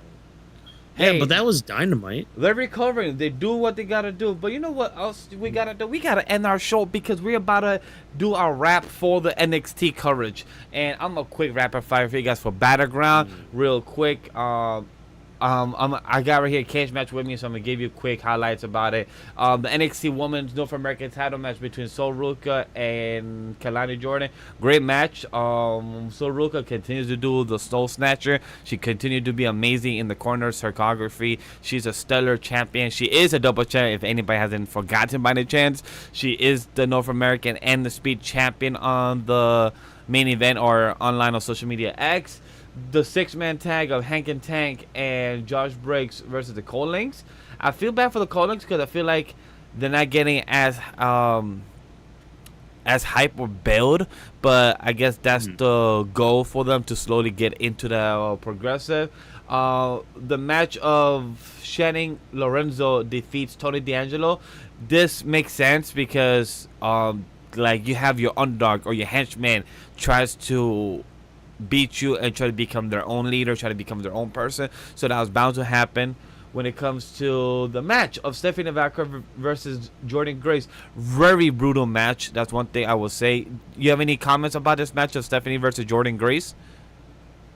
Hey, but that was Dynamite. they're recovering. They do what they gotta do. But you know what else we gotta do? We gotta end our show because we're about to do our wrap for the NXT coverage. And I'm a quick rapid fire for you guys for Battleground, real quick. I got right here a cage match with me, so I'm gonna give you quick highlights about it. The NXT Women's North American Title match between Sol Ruka and Kalani Jordan. Great match. Sol Ruka continues to do the Soul Snatcher. She continued to be amazing in the corner circography. She's a stellar champion. She is a double champ. If anybody hasn't forgotten by any chance, she is the North American and the Speed champion on the main event or online on social media X. The 6-man tag of Hank and Tank and Josh Briggs versus the Cole Links. I feel bad for the Cole Links because I feel like they're not getting as hype or build, but I guess that's the goal for them to slowly get into the progressive. The match of Shannon Lorenzo defeats Tony D'Angelo. This makes sense because like you have your underdog or your henchman tries to beat you and try to become their own leader, try to become their own person. So that was bound to happen. When it comes to the match of Stephanie McMahon versus Jordynne Grace, very brutal match. That's one thing I will say. You have any comments about this match of Stephanie versus Jordynne Grace?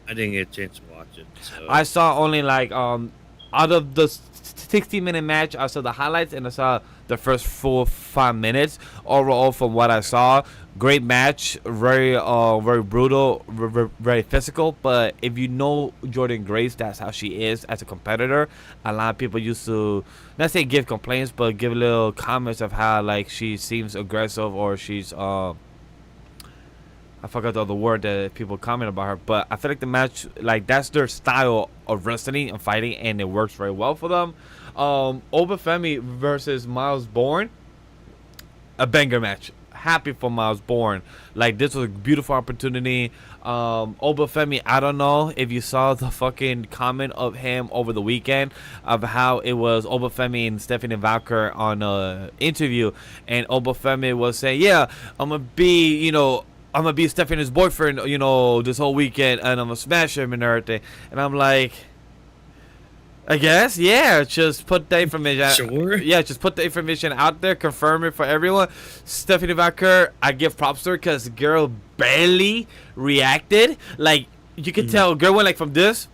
I didn't get a chance to watch it. So. I saw only like out of the 60-minute match, I saw the highlights and I saw the first full 5 minutes. Overall, from what I saw, great match, very brutal, very physical. But if you know Jordynne Grace, that's how she is as a competitor. A lot of people used to not say give complaints, but give little comments of how like she seems aggressive or she's I forgot the other word that people comment about her, but I feel like the match, like that's their style of wrestling and fighting, and it works very well for them. Obafemi versus Miles Bourne, a banger match. Happy for Miles Bourne. Like, this was a beautiful opportunity. Obafemi, I don't know if you saw the fucking comment of him over the weekend of how it was Obafemi and Stephanie Vaquer on a interview, and Obafemi was saying, yeah, I'm gonna be Stephanie's boyfriend, this whole weekend, and I'm gonna smash him and everything. And I'm like, I guess, yeah, just put the information. Sure. Yeah, just put the information out there, confirm it for everyone. Stephanie Vaquer, I give props to her because the girl barely reacted. Like, you could tell, girl went like from this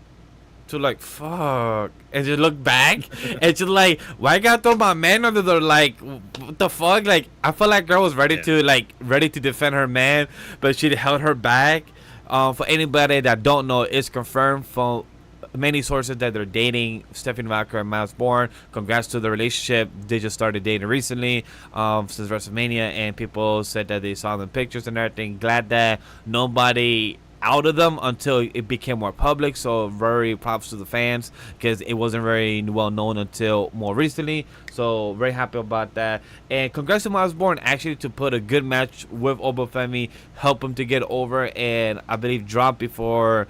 to like, fuck, and just look back and just like, why I gotta throw my man under the, like, what the fuck? Like, I felt like girl was ready to defend her man, but she held her back. For anybody that don't know, it's confirmed from many sources that they're dating Stephanie Vaquer and Miles Bourne. Congrats to the relationship. They just started dating recently, since WrestleMania, and people said that they saw them pictures and everything. Glad that nobody out of them until it became more public, so very props to the fans because it wasn't very well known until more recently, so very happy about that. And congrats to Miles Bourne actually to put a good match with Obafemi, help him to get over, and I believe drop before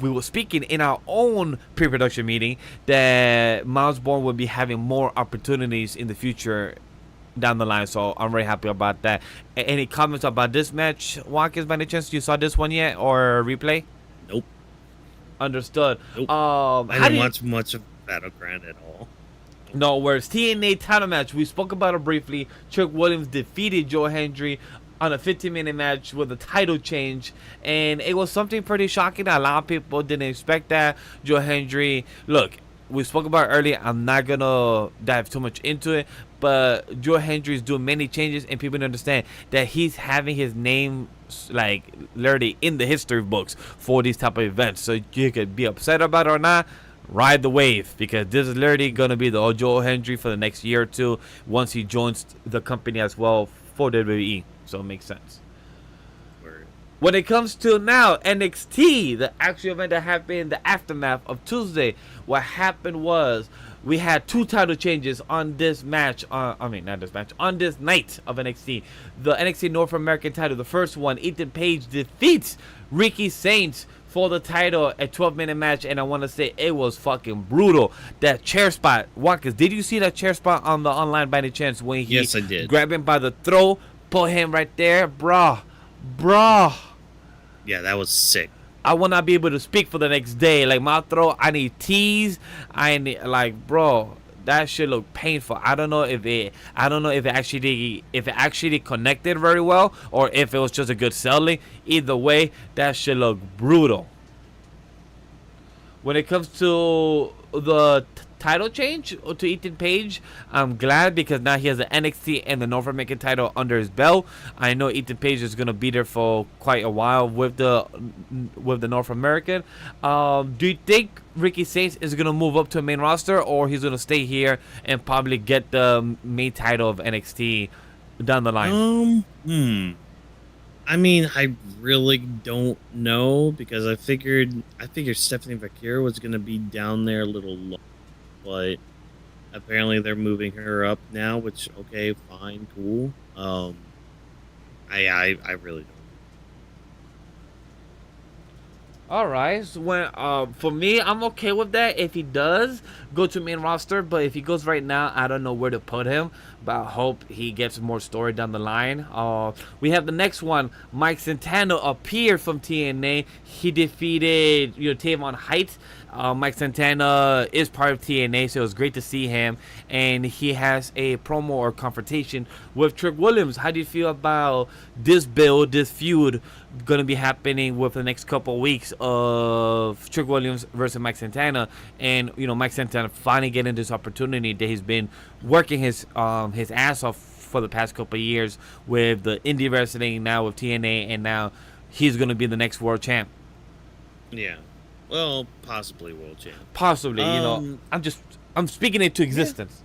we were speaking in our own pre-production meeting that Miles Bourne will be having more opportunities in the future down the line, so I'm very happy about that. Any comments about this match, Watkins, by any chance? You saw this one yet or replay? Nope. Understood. Nope. I didn't watch much of Battleground at all. No, whereas TNA title match, we spoke about it briefly. Chuck Williams defeated Joe Hendry on a 15-minute match with a title change, and it was something pretty shocking. A lot of people didn't expect that. Joe Hendry, look, we spoke about earlier, I'm not gonna dive too much into it, but Joe Hendry is doing many changes, and people understand that he's having his name like literally in the history books for these type of events. So you could be upset about it or not, ride the wave, because this is literally gonna be the Joe Hendry for the next year or two once he joins the company as well for WWE. So it makes sense. When it comes to now NXT, the actual event that happened in the aftermath of Tuesday, what happened was we had two title changes on this match. On this night of NXT. The NXT North American title, the first one, Ethan Page defeats Ricky Saints for the title, a 12-minute match, and I want to say it was fucking brutal. That chair spot, Watkins, did you see that chair spot on the online by any chance when he Yes, I did. grabbed him by the throat, put him right there, bruh. Yeah, that was sick. I will not be able to speak for the next day. Like, my throat, I need teas. I need, like, bro, that shit look painful. I don't know if it actually connected very well, or if it was just a good selling. Either way, that shit look brutal. When it comes to the title change to Ethan Page, I'm glad because now he has the NXT and the North American title under his belt. I know Ethan Page is gonna be there for quite a while with the North American. Do you think Ricky Saints is gonna move up to a main roster, or he's gonna stay here and probably get the main title of NXT down the line? I mean, I really don't know because I figured Stephanie Vaquer was gonna be down there a little low, but apparently they're moving her up now, which okay, fine, cool. I really don't. All right. So when for me, I'm okay with that if he does go to main roster. But if he goes right now, I don't know where to put him. But I hope he gets more story down the line. We have the next one. Mike Santana appeared from TNA. He defeated Tavon Height. Mike Santana is part of TNA, so it was great to see him. And he has a promo or confrontation with Trick Williams. How do you feel about this build, this feud, going to be happening with the next couple of weeks of Trick Williams versus Mike Santana? And Mike Santana finally getting this opportunity that he's been working his ass off for the past couple of years with the indie wrestling, now with TNA, and now he's going to be the next world champ. Yeah. Well, possibly world champ. Possibly, I'm speaking it to existence.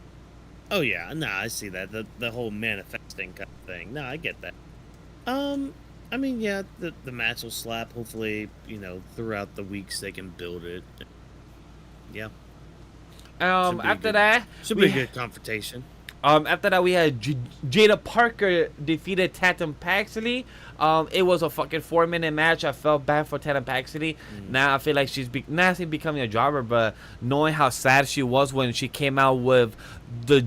Yeah. Oh yeah, no, I see that. The whole manifesting kind of thing. No, I get that. I mean, yeah, the match will slap. Hopefully, throughout the weeks they can build it. Yeah. After that, should be a good confrontation. After that, we had Jada Parker defeated Tatum Paxley. It was a fucking 4-minute match. I felt bad for Tatum Paxley. Now I feel like she's not becoming a jobber, but knowing how sad she was when she came out with the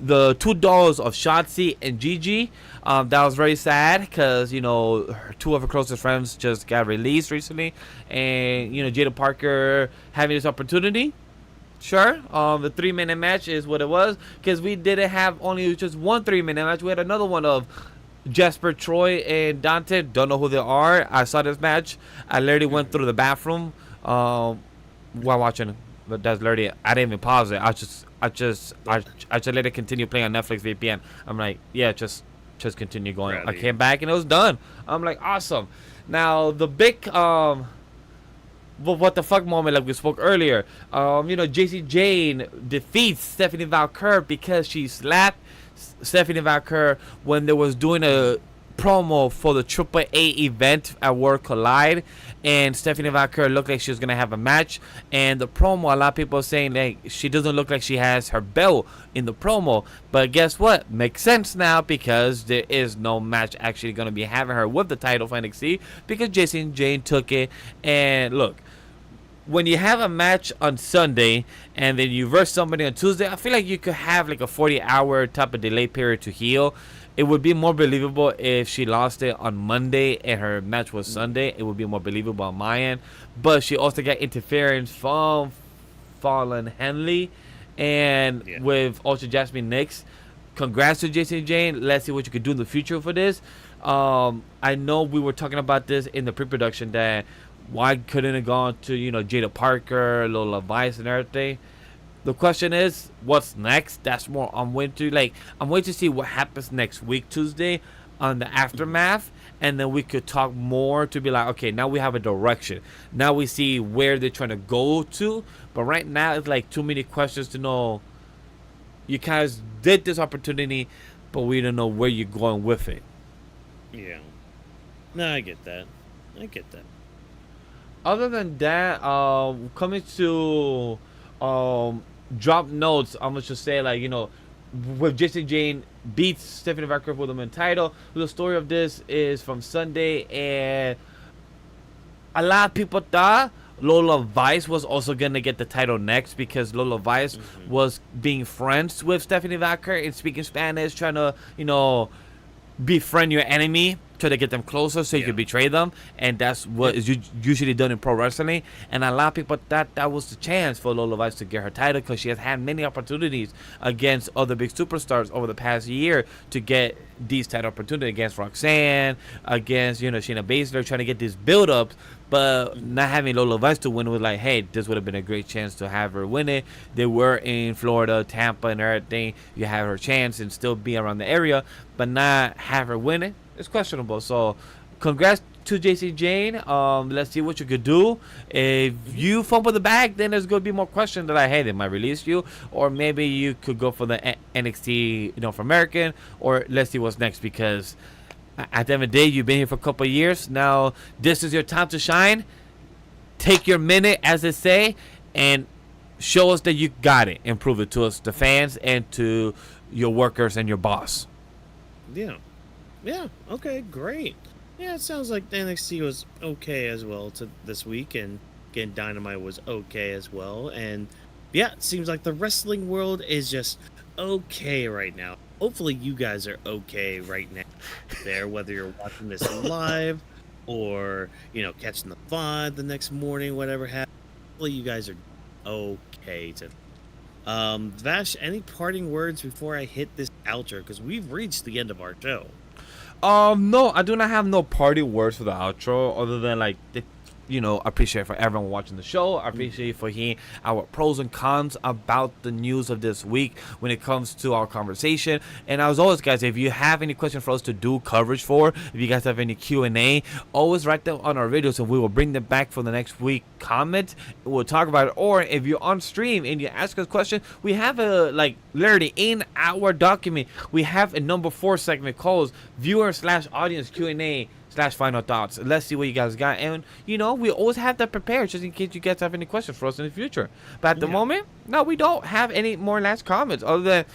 $2 of Shotzi and Gigi, that was very sad because two of her closest friends just got released recently, and Jada Parker having this opportunity. Sure, the 3-minute match is what it was, because we didn't have only just one 3-minute match. We had another one of Jasper, Troy, and Dante. Don't know who they are. I saw this match. I literally went through the bathroom while watching. But that's literally, I didn't even pause it. I just let it continue playing on Netflix VPN. I'm like, yeah, just continue going. I came back and it was done. I'm like, awesome. Now the big what the fuck moment, like we spoke earlier. JC Jane defeats Stephanie Vaquer because she slapped Stephanie Vaquer when they was doing a promo for the AAA event at World Collide, and Stephanie Vaquer looked like she was gonna have a match. And the promo, a lot of people are saying like she doesn't look like she has her belt in the promo, but guess what? Makes sense now, because there is no match actually gonna be having her with the title for NXT, because Jason Jane took it. And look, when you have a match on Sunday and then you verse somebody on Tuesday, I feel like you could have like a 40-hour type of delay period to heal. It would be more believable if she lost it on Monday and her match was Sunday. It would be more believable on my end. But she also got interference from Fallon Henley and with Ultra Jasmine Nix. Congrats to Jason Jane. Let's see what you could do in the future for this. I know we were talking about this in the pre-production that why couldn't it gone to Jada Parker, Lola Vice, and everything. The question is, what's next? That's more I'm waiting to see what happens next week, Tuesday, on the aftermath, and then we could talk more to be like, okay, now we have a direction. Now we see where they're trying to go to. But right now, it's like too many questions to know. You guys did this opportunity, but we don't know where you're going with it. Yeah. No, I get that. Other than that, coming to drop notes, I'm gonna just say, like, with Jason Jane beats Stephanie Vaquer for the main title. The story of this is from Sunday, and a lot of people thought Lola Vice was also gonna get the title next, because Lola Vice was being friends with Stephanie Vaquer and speaking Spanish, trying to befriend your enemy, try to get them closer so you can betray them. And that's what is usually done in pro wrestling. And a lot of people thought that was the chance for Lola Vice to get her title, because she has had many opportunities against other big superstars over the past year to get these title opportunities, against Roxanne, against Shayna Baszler, trying to get these build-ups. But not having Lola Vice to win was like, hey, this would have been a great chance to have her win it. They were in Florida, Tampa, and everything. You have her chance and still be around the area, but not have her win it. It's questionable. So, congrats to JC Jane. Let's see what you could do. If you fumble the bag, then there's going to be more questions that hey, they might release you, or maybe you could go for the NXT North American, or let's see what's next, because at the end of the day, you've been here for a couple of years. Now, this is your time to shine. Take your minute, as they say, and show us that you got it. And prove it to us, the fans, and to your workers and your boss. Yeah. Okay, great. Yeah, it sounds like NXT was okay as well to this week, and again, Dynamite was okay as well. And yeah, it seems like the wrestling world is just okay right now. Hopefully, you guys are okay right now there, whether you're watching this live or catching the VOD the next morning, whatever happens. Hopefully, you guys are okay to. Vash, any parting words before I hit this outro? Because we've reached the end of our show. No, I do not have no party words for the outro other than like appreciate for everyone watching the show. I appreciate for hearing our pros and cons about the news of this week when it comes to our conversation. And as always, guys, if you have any questions for us to do coverage for, if you guys have any Q&A, always write them on our videos and we will bring them back for the next week. Comment, we'll talk about it. Or if you're on stream and you ask us a question, we have a literally in our document, we have a number 4 segment called viewer/audience Q&A / final thoughts. Let's see what you guys got, and we always have that prepared just in case you guys have any questions for us in the future. But at the moment, no, we don't have any more last comments other than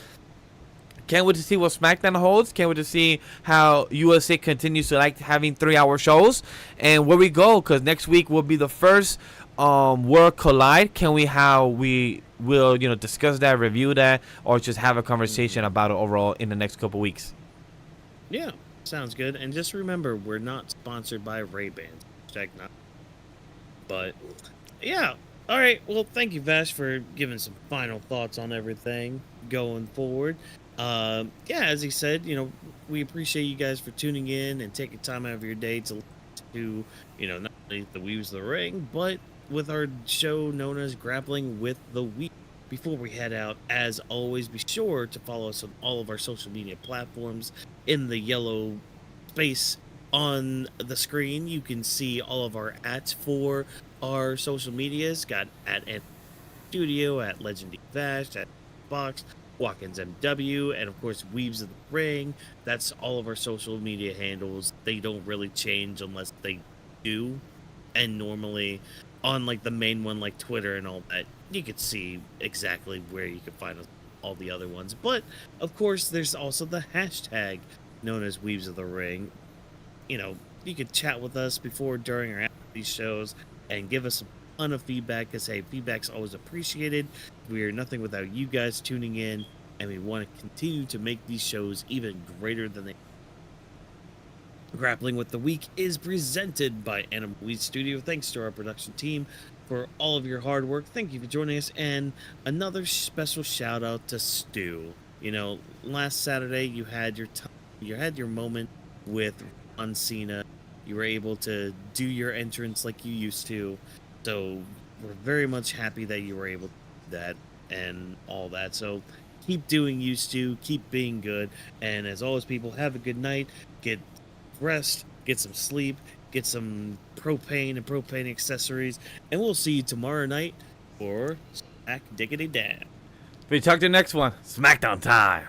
can't wait to see what SmackDown holds. Can't wait to see how USA continues to like having 3-hour shows and where we go, because next week will be the first World Collide. How we will discuss that, review that, or just have a conversation about it overall in the next couple weeks. Yeah. Sounds good. And just remember, we're not sponsored by Ray-Ban. Check not. But yeah. All right. Well, thank you, Vash, for giving some final thoughts on everything going forward. Yeah, as he said, we appreciate you guys for tuning in and taking time out of your day to not only the Weebs of the Ring, but with our show known as Grappling with the Week. Before we head out, as always, be sure to follow us on all of our social media platforms. In the yellow space on the screen, you can see all of our @ for our social medias. Got @ Studio, @ Legendary Vash, @ Box, Watkins MW, and of course Weebs of the Ring. That's all of our social media handles. They don't really change unless they do. And normally on the main one, like Twitter and all that, you could see exactly where you can find all the other ones. But of course, there's also the hashtag known as Weebs of the Ring. You could chat with us before, during, or after these shows and give us some ton of feedback, because hey, feedback's always appreciated. We're nothing without you guys tuning in, and we want to continue to make these shows even greater than they. Grappling with the Week is presented by Animal Weed Studio. Thanks to our production team for all of your hard work. Thank you for joining us, and another special shout out to Stu. Last Saturday you had your moment with Cena. You were able to do your entrance like you used to, so we're very much happy that you were able to do that and all that. So keep doing you, Stu. Keep being good, and as always, people, have a good night. Get rest, get some sleep, get some propane and propane accessories, and we'll see you tomorrow night for Smack Diggity Dab. We talk to the next one. SmackDown time.